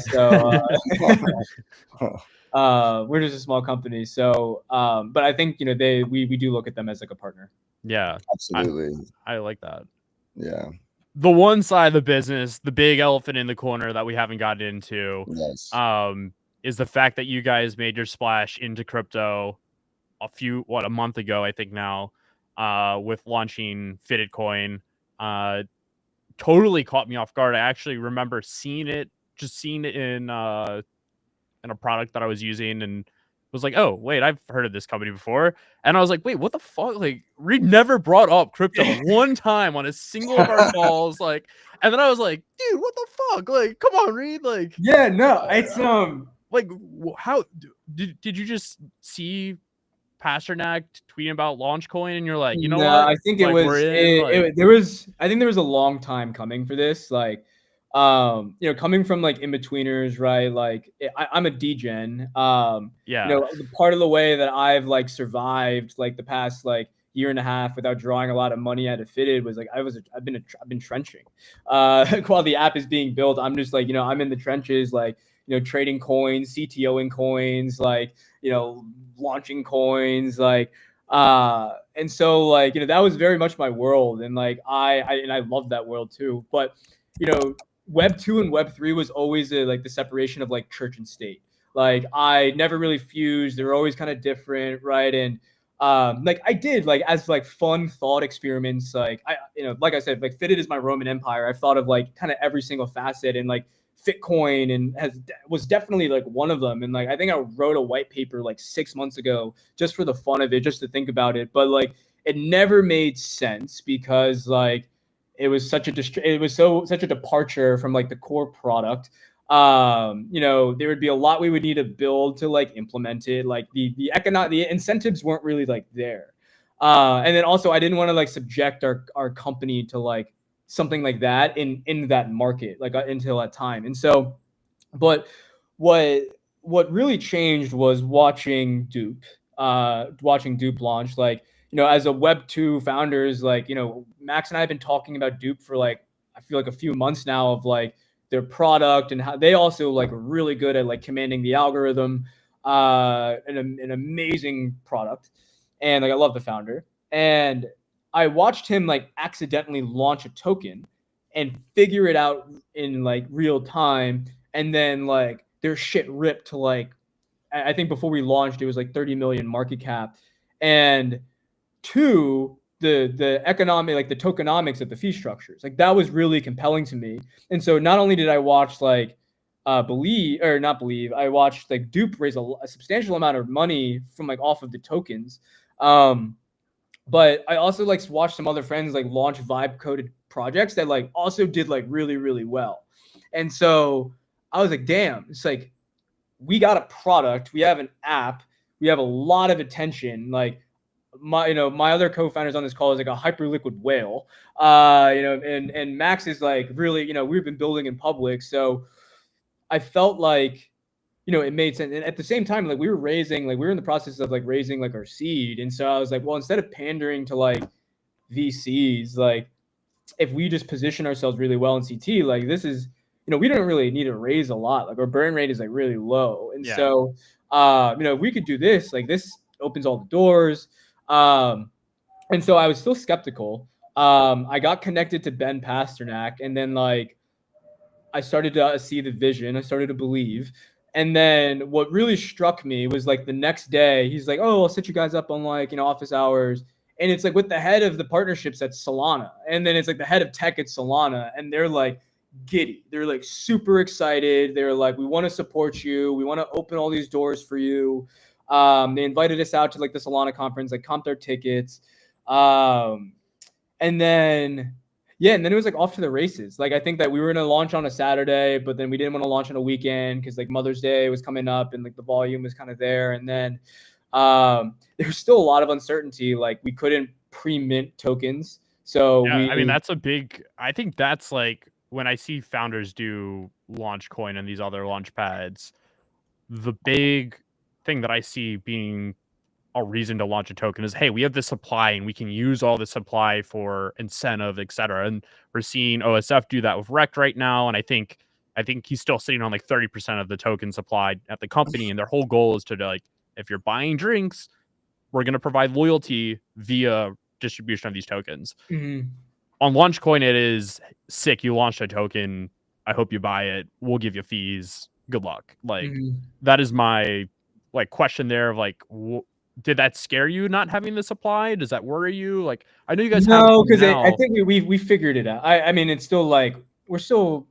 just a small company. So, but I think, we do look at them as like a partner. Yeah, absolutely. I like that. Yeah. The one side of the business, the big elephant in the corner that we haven't gotten into, is the fact that you guys made your splash into crypto a month ago, I think now, with launching Fitted Coin. Totally caught me off guard. I actually remember seeing it in a product that I was using, and was like, oh wait, I've heard of this company before. And I was like, wait, what the fuck? Like, Reed never brought up crypto one time on a single of our calls. Like, and then I was like, dude, what the fuck? Like, come on, Reed. Like, yeah, no, it's like, how did you just see Pasternak tweeting about Launchcoin, and you're like, what? I think it was. I think there was a long time coming for this. Like, coming from like in betweeners, right? Like, I'm a degen. Part of the way that I've like survived like the past like year and a half without drawing a lot of money out of Fitted was like I've been trenching. While the app is being built, I'm just like I'm in the trenches, like trading coins, CTOing coins, like launching coins, like and so like that was very much my world, and like I love that world too. But Web 2 and Web 3 was always like the separation of like church and state. Like I never really fused. They were always kind of different, right? And like I did like as like fun thought experiments. Like like I said, like Fitted is my Roman Empire. I've thought of like kind of every single facet, and like Fitcoin, and was definitely like one of them. And like I think I wrote a white paper like 6 months ago just for the fun of it, just to think about it. But like it never made sense because like it was such a departure from like the core product. You know, there would be a lot we would need to build to like implement it. Like the incentives weren't really like there. And then also I didn't want to like subject our company to like something like that in that market like until that time. And so, but what really changed was watching Dupe launch. Like, you know, as a Web2 founders, like, you know, Max and I have been talking about Dupe for like I feel like a few months now of like their product and how they also like are really good at like commanding the algorithm. An amazing product, and like I love the founder. And I watched him like accidentally launch a token and figure it out in like real time, and then like their shit ripped to like I think before we launched it was like 30 million market cap. And two, the economic, like the tokenomics of the fee structures, like that was really compelling to me. And so not only did I watch like I watched like Dupe raise a substantial amount of money from like off of the tokens. But I also like watched some other friends like launch vibe coded projects that like also did like really, really well. And so I was like, damn, it's like we got a product, we have an app, we have a lot of attention. Like my other co-founders on this call is like a hyperliquid whale. And Max is like really, we've been building in public. So I felt like, it made sense. And at the same time, like we were in the process of like raising like our seed. And so I was like, well, instead of pandering to like VCs, like if we just position ourselves really well in CT, like this is, we don't really need to raise a lot. Like our burn rate is like really low. And so, if we could do this, like this opens all the doors. And so I was still skeptical. I got connected to Ben Pasternak, and then like I started to see the vision. I started to believe. And then what really struck me was like the next day, he's like, "Oh, I'll set you guys up on like, office hours." And it's like with the head of the partnerships at Solana. And then it's like the head of tech at Solana. And they're like giddy. They're like super excited. They're like, "We want to support you. We want to open all these doors for you." They invited us out to like the Solana conference, like comped our tickets. And then it was like off to the races. Like I think that we were gonna launch on a Saturday, but then we didn't want to launch on a weekend because like Mother's Day was coming up and like the volume was kind of there. And then there's still a lot of uncertainty. Like we couldn't pre-mint tokens. So I mean, I think that's like when I see founders do Launchcoin and these other launch pads, the big thing that I see being a reason to launch a token is, hey, we have this supply and we can use all the supply for incentive, etc. And we're seeing OSF do that with Rect right now. And I think he's still sitting on like 30% of the token supply at the company. And their whole goal is to like, if you're buying drinks, we're going to provide loyalty via distribution of these tokens. Mm-hmm. On Launchcoin, it is sick. You launched a token. I hope you buy it. We'll give you fees. Good luck. Like that is my like question there of like, did that scare you not having the supply? Does that worry you? Like, I know you guys have because I think we figured it out. I mean, it's still like we're still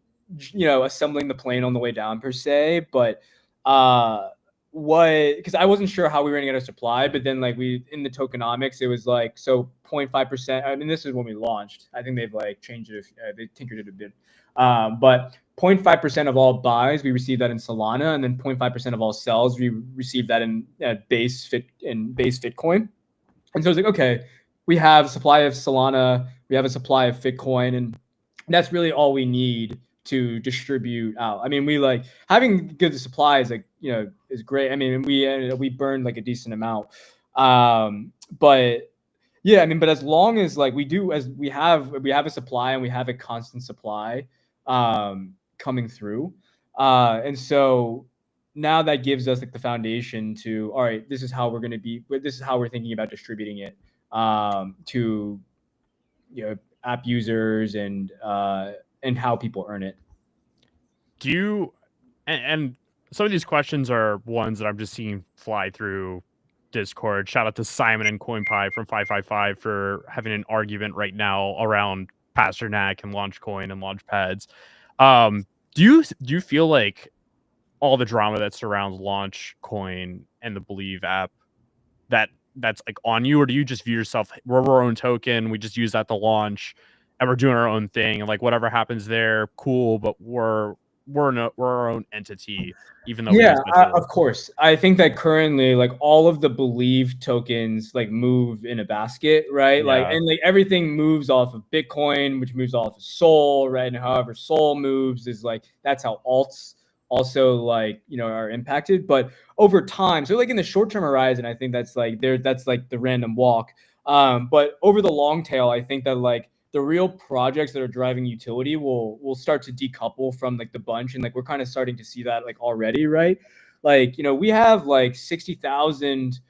assembling the plane on the way down per se, but because I wasn't sure how we were gonna get a supply, but then like in the tokenomics it was like 0.5%. I mean, this is when we launched. I think they've like changed it, they tinkered it a bit, but 0.5% of all buys we received that in Solana, and then 0.5% of all sells we received that in base Fitcoin. And so it's like, okay, we have a supply of Solana, we have a supply of Fitcoin, and that's really all we need to distribute out. I mean, we like having good supplies, like is great. I mean, we burned like a decent amount, but yeah, I mean, but as long as like we have a supply and we have a constant supply coming through, and so now that gives us like the foundation to, all right, this is how we're thinking about distributing it to app users and how people earn it. Do you and some of these questions are ones that I'm just seeing fly through Discord. Shout out to Simon and CoinPie from 555 for having an argument right now around Pasternak and Launchcoin and Launchpads. Do you feel like all the drama that surrounds Launch Coin and the Believe app that's like on you, or do you just view yourself, we're our own token, we just use that to launch and we're doing our own thing, and like whatever happens there, cool, but we're our own entity, even though we Yeah, use that tool? of course. I think that currently, like all of the Believe tokens, like move in a basket, right? Like, Yeah, and like everything moves off of Bitcoin, which moves off of Sol, right? And however Sol moves is like that's how alts also like are impacted. But over time, so like in the short term horizon, I think that's like that's like the random walk. But over the long tail, I think that like the real projects that are driving utility will start to decouple from like the bunch, and like we're kind of starting to see that like already, right? Like we have like 60,000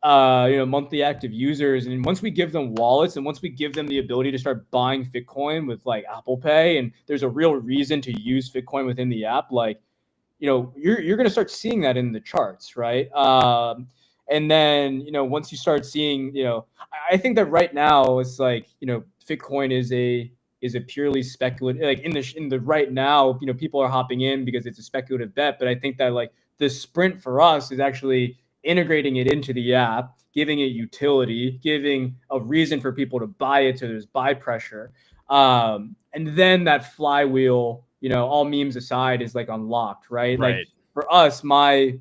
monthly active users, and once we give them wallets and once we give them the ability to start buying Bitcoin with like Apple Pay, and there's a real reason to use Bitcoin within the app, like you're going to start seeing that in the charts, right? And then once you start seeing, I think that right now it's like Bitcoin is a purely speculative, like in the right now, people are hopping in because it's a speculative bet. But I think that like the sprint for us is actually integrating it into the app, giving it utility, giving a reason for people to buy it, so there's buy pressure, and then that flywheel, all memes aside, is like unlocked, right? Like right, for us, I'm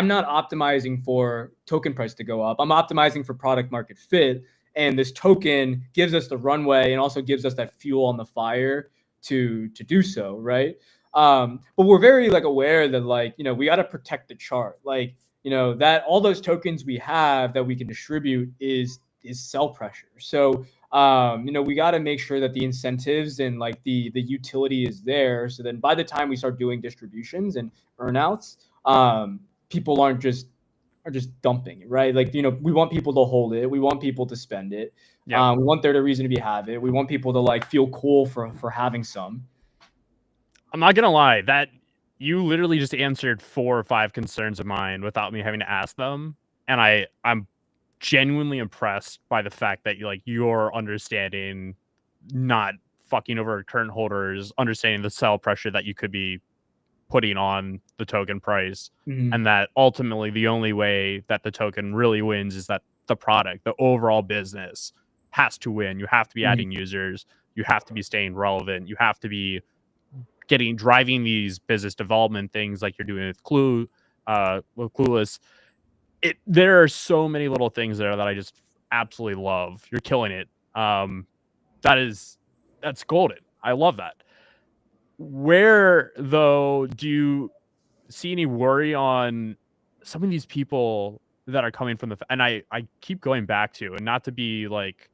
not optimizing for token price to go up. I'm optimizing for product market fit. And this token gives us the runway and also gives us that fuel on the fire to do so, right? But we're very like aware that like, we got to protect the chart. Like, that all those tokens we have that we can distribute is sell pressure. So we got to make sure that the incentives and like the utility is there. So then by the time we start doing distributions and earnouts, people are just dumping it, right? Like, we want people to hold it. We want people to spend it. yeah. We want there to reason to be have it. We want people to like feel cool for having some. I'm not gonna lie, that you literally just answered 4 or 5 concerns of mine without me having to ask them, and I'm genuinely impressed by the fact that you're understanding, not fucking over current holders, understanding the sell pressure that you could be putting on the token price, Mm-hmm. and that ultimately the only way that the token really wins is that the product, the overall business, has to win. You have to be Mm-hmm. adding users, you have to be staying relevant, you have to be driving these business development things like you're doing with Clueless. There are so many little things there that I just absolutely love. You're killing it. That is that's golden. I love that. Where though do you see any worry on some of these people that are coming from and I keep going back to, and not to be like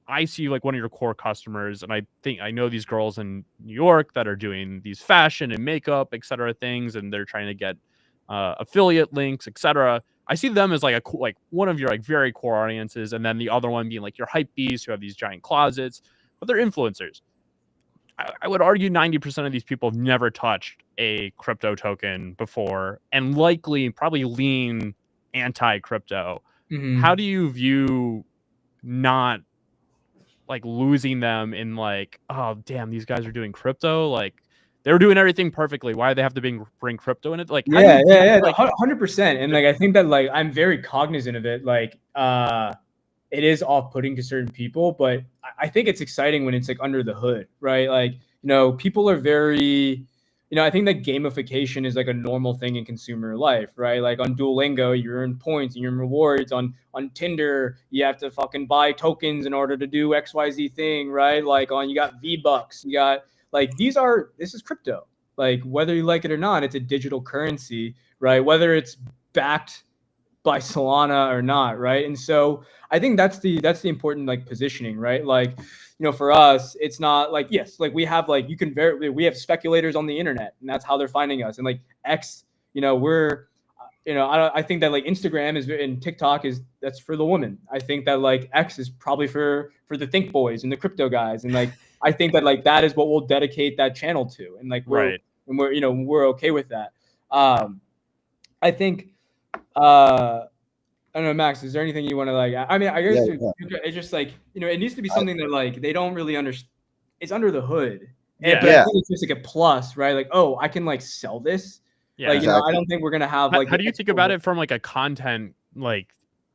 I see like one of your core customers, and I think I know these girls in New York that are doing these fashion and makeup, etc. things, and they're trying to get affiliate links, etc. I see them as like like one of your like very core audiences, and then the other one being like your hype bees who have these giant closets, but they're influencers. I would argue 90% of these people have never touched a crypto token before, and likely probably lean anti-crypto. Mm-hmm. How do you view not like losing them in like, oh damn, these guys are doing crypto, like they were doing everything perfectly, why do they have to bring crypto in it? Like how do Yeah, you yeah, yeah, like 100%. And like I think that like I'm very cognizant of it. Like it is off-putting to certain people, but I think it's exciting when it's like under the hood, right? Like, people are very, I think that gamification is like a normal thing in consumer life, right? Like on Duolingo, you earn points and you earn rewards. On Tinder, you have to fucking buy tokens in order to do XYZ thing, right? Like you got V-Bucks, you got like this is crypto. Like whether you like it or not, it's a digital currency, right? Whether it's backed by Solana or not, right? And so I think that's the important like positioning, right? Like, for us, it's not like, yes, like we have like we have speculators on the internet, and that's how they're finding us. And like X, we're I think that like Instagram is and TikTok that's for the woman. I think that like X is probably for the think boys and the crypto guys, and like I think that like that is what we'll dedicate that channel to, and like right? we're okay with that. I think I don't know, Max, is there anything you want to like? I mean, I guess Yeah, it's just like, it needs to be I, something that like they don't really understand. It's under the hood. Yeah. But I think it's just like a plus, right? Like, oh, I can like sell this. Yeah. Like, Exactly. I don't think we're gonna have like. How do you think about it from like a content, like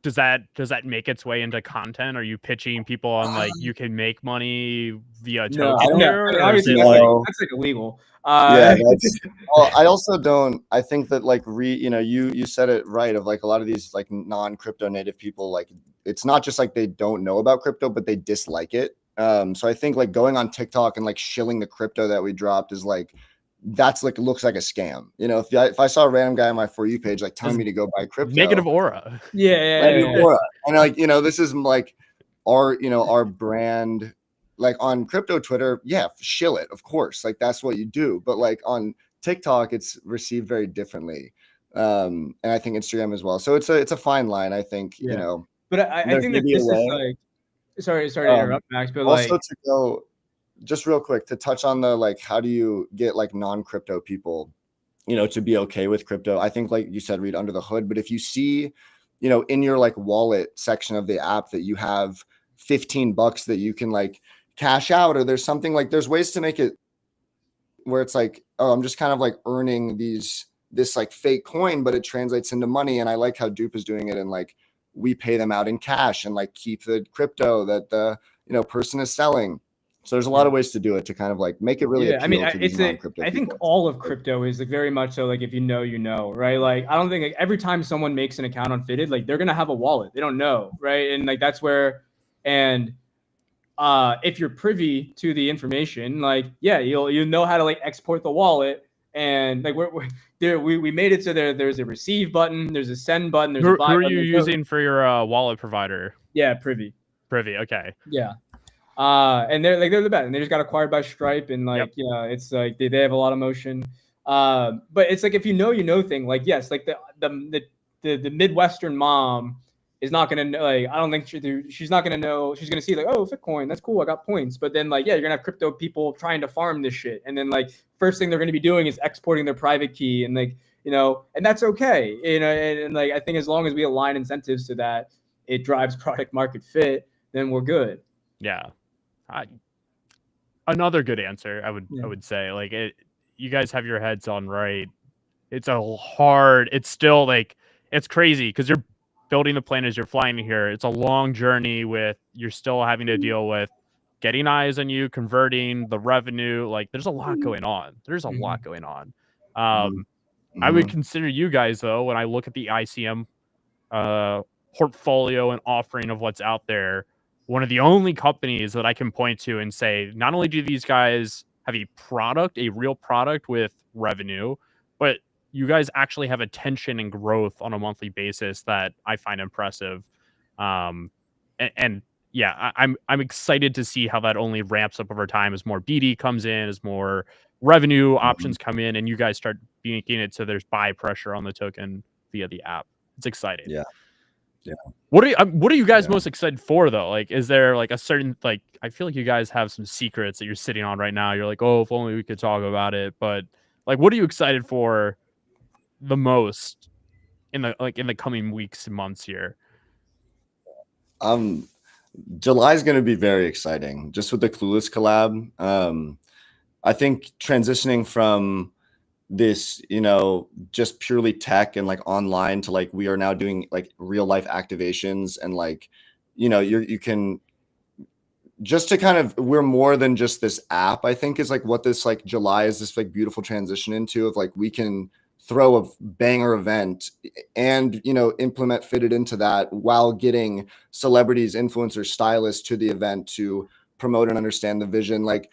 does that make its way into content? Are you pitching people on like you can make money via No, token no. here, I mean, or is obviously it No. like that's like illegal. Yeah, that's well, I also don't I think that like you said it right, of like a lot of these like non-crypto native people, like it's not just like they don't know about crypto, but they dislike it. So I think like going on TikTok and like shilling the crypto that we dropped is like that's like looks like a scam. If I saw a random guy on my For You page like telling me to go buy crypto, negative aura? negative aura. And like, this is like our brand, like on crypto Twitter, yeah, shill it, of course. Like that's what you do. But like on TikTok, it's received very differently. And I think Instagram as well. So it's a fine line, I think, But I there's think that maybe a this is way. like, sorry to interrupt, Max, but Also like, to go just real quick to touch on the like how do you get like non-crypto people to be okay with crypto. I think like you said, read under the hood. But if you see in your like wallet section of the app that you have $15 that you can like cash out, or there's something like there's ways to make it where it's like, oh, I'm just kind of like earning this like fake coin, but it translates into money. And I like how Dupe is doing it, and like we pay them out in cash and like keep the crypto that the person is selling. So there's a lot of ways to do it to kind of like make it really appeal to these non-crypto I think people. all of crypto is like very much so like if you know, right? Like I don't think like every time someone makes an account on Fitted, like they're gonna have a wallet. They don't know, right? And like that's where, and if you're privy to the information, like yeah, you'll know how to like export the wallet, and like we're there. We made it so there's a receive button, there's a send button, there's a buy Who are button. you using for your wallet provider? Yeah, Privy. Okay. Yeah. And they're the best, and they just got acquired by Stripe, and like it's like they have a lot of motion. But it's like if you know thing, like yes, like the Midwestern mom is not gonna know, like I don't think she's not gonna know. She's gonna see like, oh, Bitcoin, that's cool, I got points. But then like you're gonna have crypto people trying to farm this shit, and then like first thing they're gonna be doing is exporting their private key, and like and that's okay, and like I think as long as we align incentives to that, it drives product market fit, then we're good. Yeah. Another good answer, I would say. Like you guys have your heads on right. It's it's still like it's crazy because you're building the plane as you're flying here. It's a long journey with you're still having to deal with getting eyes on you, converting the revenue. Like there's a lot going on. I would consider you guys though, when I look at the ICM portfolio and offering of what's out there, one of the only companies that I can point to and say, not only do these guys have a real product with revenue, but you guys actually have attention and growth on a monthly basis that I find impressive. And yeah, I'm excited to see how that only ramps up over time as more BD comes in, as more revenue options come in, and you guys start making it so there's buy pressure on the token via the app. It's exciting. Yeah. What are you guys most excited for though? Like, is there like a certain, like, I feel like you guys have some secrets that you're sitting on right now. You're like, oh, if only we could talk about it. But like, what are you excited for the most in the coming weeks and months here? July is going to be very exciting just with the Clueless collab. I think transitioning from this, just purely tech and like online to like we are now doing like real life activations, and like you can just to kind of, we're more than just this app, I think is like what this like July is this like beautiful transition into, of like we can throw a banger event and implement Fitted into that while getting celebrities, influencers, stylists to the event to promote and understand the vision. Like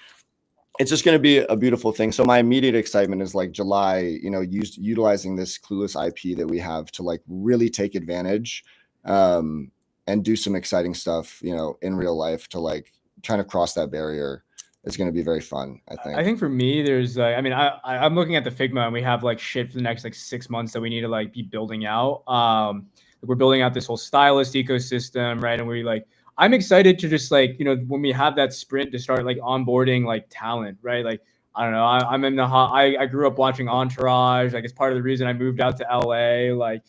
it's just going to be a beautiful thing. So my immediate excitement is like July, utilizing this Clueless IP that we have to like really take advantage and do some exciting stuff, in real life to like trying to cross that barrier. It's going to be very fun, I think. I think for me, there's I'm looking at the Figma, and we have like shit for the next like 6 months that we need to like be building out. We're building out this whole stylist ecosystem, right? And I'm excited to just like, when we have that sprint to start like onboarding like talent, right? Like, I don't know, I grew up watching Entourage. Like it's part of the reason I moved out to LA. Like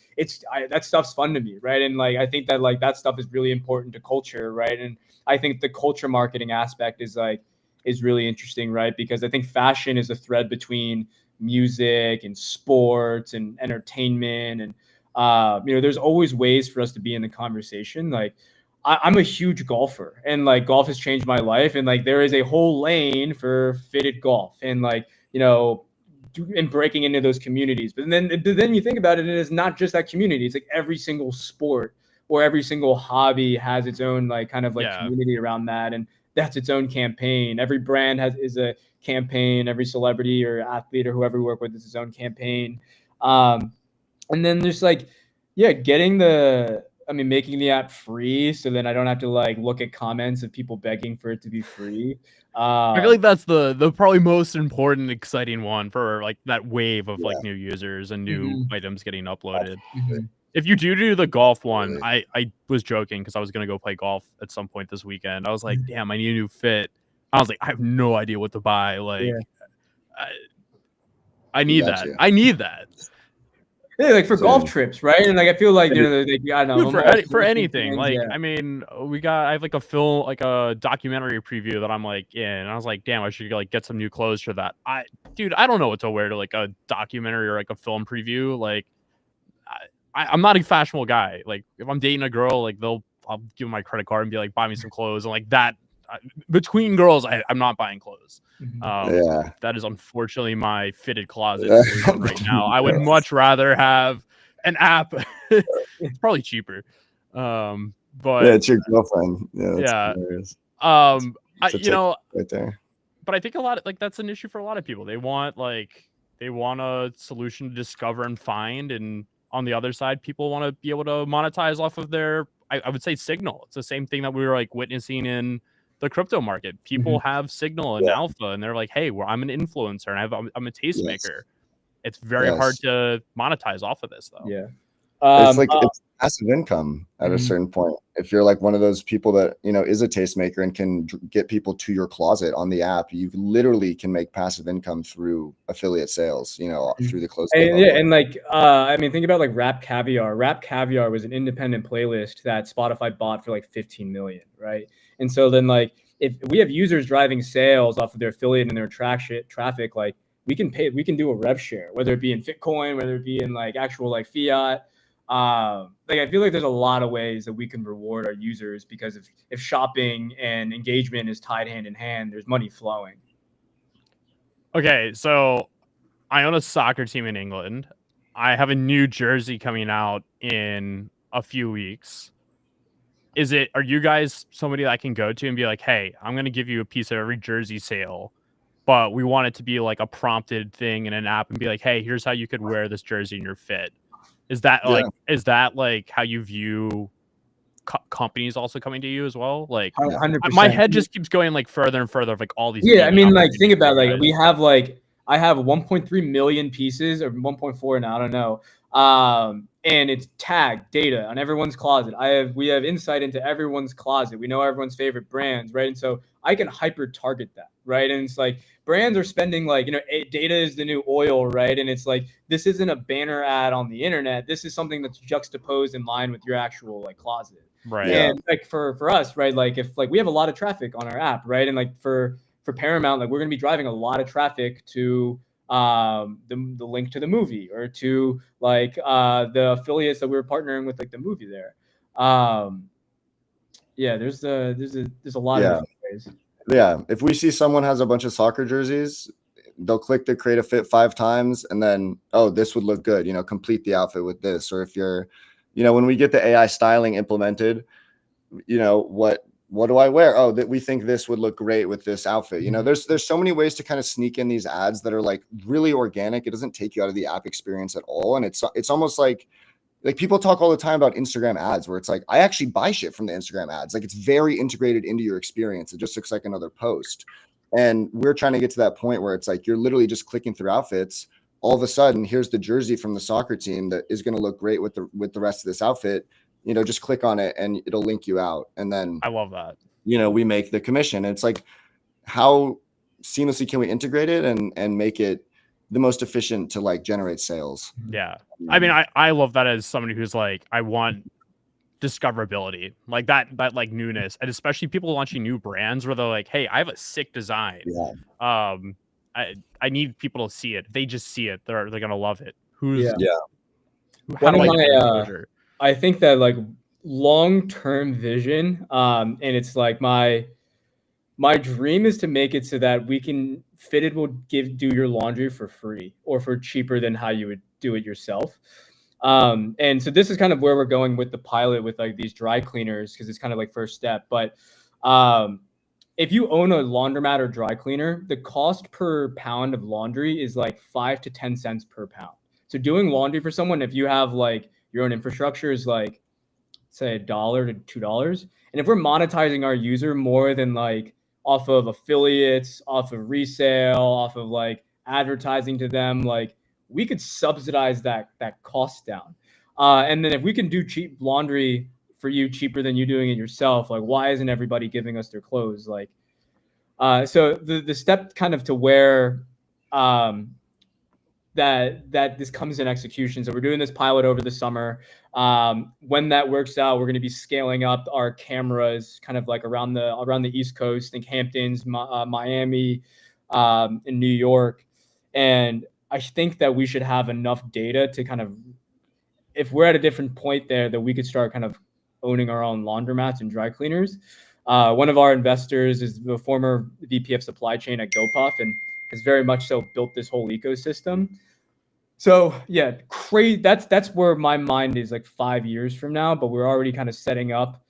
that stuff's fun to me, right? And like I think that like that stuff is really important to culture, right? And I think the culture marketing aspect is like is really interesting, right? Because I think fashion is a thread between music and sports and entertainment, and there's always ways for us to be in the conversation. Like I'm a huge golfer, and like golf has changed my life, and like there is a whole lane for fitted golf, and like and breaking into those communities. But then you think about it, and it's not just that community. It's like every single sport or every single hobby has its own like kind of like community around that, and that's its own campaign. Every brand is a campaign. Every celebrity or athlete or whoever we work with is its own campaign. And then there's like, making the app free, so then I don't have to like look at comments of people begging for it to be free. I feel like that's the probably most important, exciting one for like that wave of like new users and new items getting uploaded. If you do the golf one, I was joking because I was gonna go play golf at some point this weekend. I was like, damn, I need a new fit. I was like, I have no idea what to buy. Like, I need that. I need that. Yeah, like for golf trips, right? And like I feel like I don't know, for anything. Like I mean, I have like a film, like a documentary preview that I'm like in, and I was like, damn, I should like get some new clothes for that. Dude, I don't know what to wear to like a documentary or like a film preview. Like I'm not a fashionable guy. Like if I'm dating a girl, like I'll give them my credit card and be like, buy me some clothes, and like that. Between girls, I'm not buying clothes. That is unfortunately my fitted closet right now. I would much rather have an app. It's probably cheaper. But it's your girlfriend. Hilarious. Right there. But I think a lot of, like that's an issue for a lot of people. They want a solution to discover and find, and on the other side, people want to be able to monetize off of their, I would say, signal. It's the same thing that we were like witnessing in the crypto market. People have signal and alpha, and they're like, hey, I'm an influencer and I'm a tastemaker. It's very hard to monetize off of this, though. It's like it's passive income at a certain point. If you're like one of those people that is a tastemaker and can get people to your closet on the app, you literally can make passive income through affiliate sales, through the close. And like think about like Rap Caviar. Rap Caviar was an independent playlist that Spotify bought for like 15 million, right? And so then like if we have users driving sales off of their affiliate and their traffic, like we can do a rev share, whether it be in Bitcoin, whether it be in like actual like fiat. Like I feel like there's a lot of ways that we can reward our users, because if shopping and engagement is tied hand in hand, there's money flowing. Okay, so I own a soccer team in England. I have a new jersey coming out in a few weeks. Are you guys somebody that I can go to and be like, hey, I'm going to give you a piece of every jersey sale, but we want it to be like a prompted thing in an app and be like, hey, here's how you could wear this jersey in your fit. Is that like how you view companies also coming to you as well? Like 100%. My head just keeps going like further and further of like all these. Yeah, I mean, like think about it, like we have like I have 1.3 million pieces, or 1.4 now, I don't know. And it's tagged data on everyone's closet. We have insight into everyone's closet. We know everyone's favorite brands, right? And so I can hyper target that, right? And it's like brands are spending like, data is the new oil, right? And it's like, this isn't a banner ad on the internet. This is something that's juxtaposed in line with your actual like closet. Right. And like for us, right? Like if like we have a lot of traffic on our app, right? And like for Paramount, like we're going to be driving a lot of traffic to the link to the movie, or to like the affiliates that we were partnering with, like the movie there. There's a lot of different ways. Yeah, if we see someone has a bunch of soccer jerseys, they'll click the create a fit 5 times, and then, oh, this would look good, complete the outfit with this. Or if you're, when we get the AI styling implemented, what do I wear? Oh, that we think this would look great with this outfit. There's so many ways to kind of sneak in these ads that are like really organic. It doesn't take you out of the app experience at all. And it's almost like people talk all the time about Instagram ads, where it's like, I actually buy shit from the Instagram ads. Like it's very integrated into your experience. It just looks like another post. And we're trying to get to that point where it's like, you're literally just clicking through outfits. All of a sudden, here's the jersey from the soccer team that is going to look great with the rest of this outfit. Just click on it and it'll link you out. And then I love that. We make the commission. And it's like, how seamlessly can we integrate it and make it the most efficient to like generate sales? Yeah. I mean, I love that as somebody who's like, I want discoverability, like that like newness, and especially people launching new brands where they're like, hey, I have a sick design. Yeah. I need people to see it. If they just see it, they're gonna love it. Yeah. How One do of I get my their exposure? I think that like long-term vision, and it's like my dream is to make it so that we can Fitted will do your laundry for free or for cheaper than how you would do it yourself. And so this is kind of where we're going with the pilot with like these dry cleaners, because it's kind of like first step. But if you own a laundromat or dry cleaner, the cost per pound of laundry is like 5 to 10 cents per pound. So doing laundry for someone, if you have like your own infrastructure, is like say $1 to $2. And if we're monetizing our user more than like off of affiliates, off of resale, off of like advertising to them, like we could subsidize that cost down. And then if we can do cheap laundry for you cheaper than you doing it yourself, like why isn't everybody giving us their clothes? Like, so the step kind of to where that this comes in execution. So we're doing this pilot over the summer. When that works out, we're going to be scaling up our cameras kind of like around the East Coast, think Hamptons, Miami, in New York. And I think that we should have enough data to kind of, if we're at a different point there, that we could start kind of owning our own laundromats and dry cleaners. One of our investors is the former VP of supply chain at GoPuff and has very much so built this whole ecosystem. So yeah, that's where my mind is like 5 years from now, but we're already kind of setting up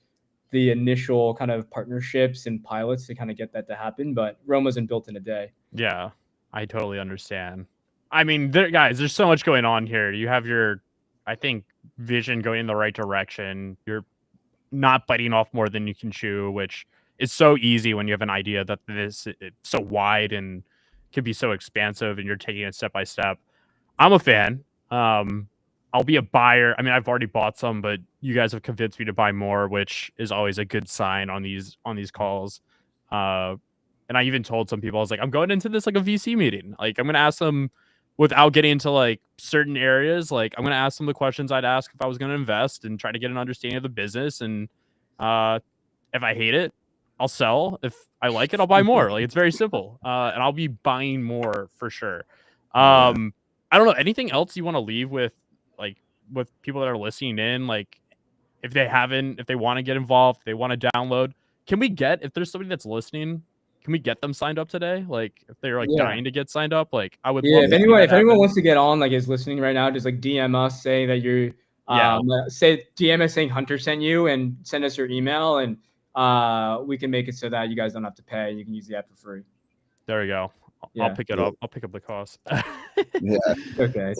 the initial kind of partnerships and pilots to kind of get that to happen. But Rome wasn't built in a day. Yeah, I totally understand. I mean, guys, there's so much going on here. You have your, I think, vision going in the right direction. You're not biting off more than you can chew, which is so easy when you have an idea that it's so wide and can be so expansive, and you're taking it step by step. I'm a fan. I'll be a buyer. I mean, I've already bought some, but you guys have convinced me to buy more, which is always a good sign on these calls. And I even told some people, I was like, I'm going into this like a VC meeting. Like, I'm gonna ask them without getting into like certain areas. Like, I'm gonna ask them the questions I'd ask if I was gonna invest and try to get an understanding of the business. And if I hate it, I'll sell. If I like it, I'll buy more. Like, it's very simple. And I'll be buying more for sure. I don't know, anything else you want to leave with people that are listening in? Like, if they want to get involved, if they want to download, if there's somebody that's listening, can we get them signed up today? Like, if they're like dying to get signed up, like I would love if anyone wants to get on, like is listening right now, just like DM us, say that you're say DM us saying Hunter sent you and send us your email, and we can make it so that you guys don't have to pay. You can use the app for free. There we go. I'll pick it up. I'll pick up the cost. It's okay.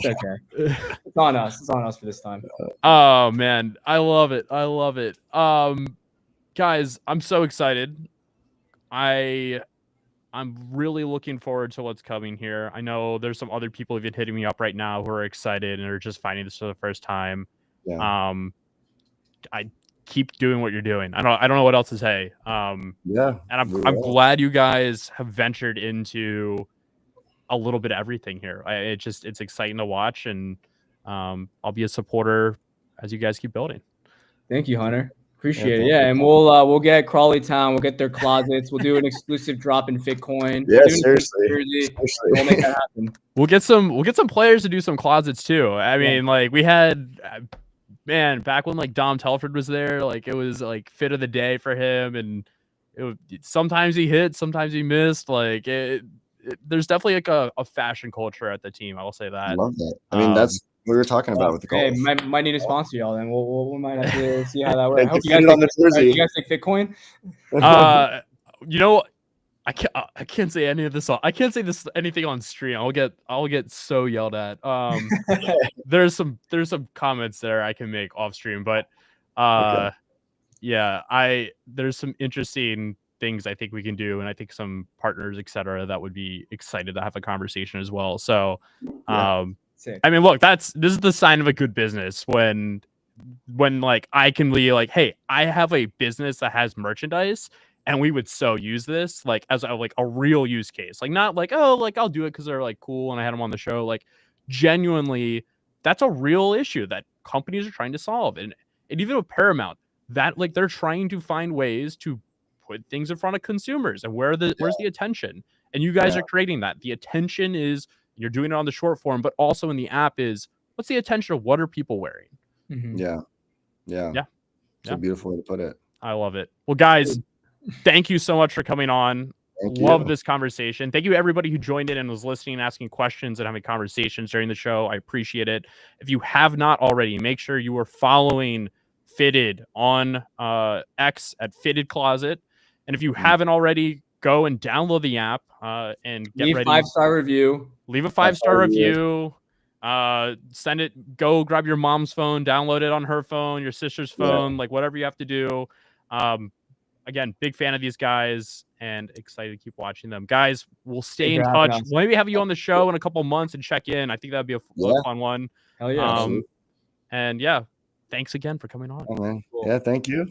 It's on us. It's on us for this time. Oh man, I love it. Guys, I'm so excited. I'm really looking forward to what's coming here. I know there's some other people even hitting me up right now who are excited and are just finding this for the first time. Yeah. I keep doing what you're doing. I don't know what else to say. And I'm glad you guys have ventured into a little bit of everything here. It's exciting to watch, and I'll be a supporter as you guys keep building. Thank you, Hunter. Appreciate it. Yeah, and we'll get Crawley Town. We'll get their closets. We'll do an exclusive drop in Bitcoin. Yeah, seriously. We'll make that happen. We'll get some players to do some closets too. I mean, like we had, man, back when like Dom Telford was there, like it was like fit of the day for him, and sometimes he hit, sometimes he missed. Like there's definitely like a fashion culture at the team. I will say that. I love that. I mean, that's what we were talking about with the golf. Hey, might need to sponsor y'all, then we might have to see how that works. I hope you guys take Bitcoin. You know, I can't say any of this. I can't say anything on stream. I'll get so yelled at. There's some comments there I can make off stream, but there's some interesting things I think we can do, and I think some partners, etc., that would be excited to have a conversation as well. So, I mean, look, this is the sign of a good business when like I can be like, hey, I have a business that has merchandise, and we would so use this like as a real use case, like not like, oh, like I'll do it because they're like cool and I had them on the show. Like genuinely, that's a real issue that companies are trying to solve, and and even with Paramount, that like they're trying to find ways to put things in front of consumers and where's the attention, and you guys are creating that. The attention is you're doing it on the short form, but also in the app is what's the attention of what are people wearing. Yeah. It's a beautiful way to put it. I love it. Well, guys, thank you so much for coming on. Love this conversation. Thank you everybody who joined in and was listening, asking questions and having conversations during the show. I appreciate it. If you have not already, make sure you are following Fitted on X at Fitted Closet. And if you haven't already, go and download the app and get ready. 5-star review. Leave a 5-star review. Send it. Go grab your mom's phone, download it on her phone, your sister's phone, like whatever you have to do. Again, big fan of these guys and excited to keep watching them. Guys, we'll stay in touch. We'll maybe have you on the show in a couple months and check in. I think that'd be a fun one. Hell yeah. And yeah, thanks again for coming on. Oh, man. Yeah, thank you.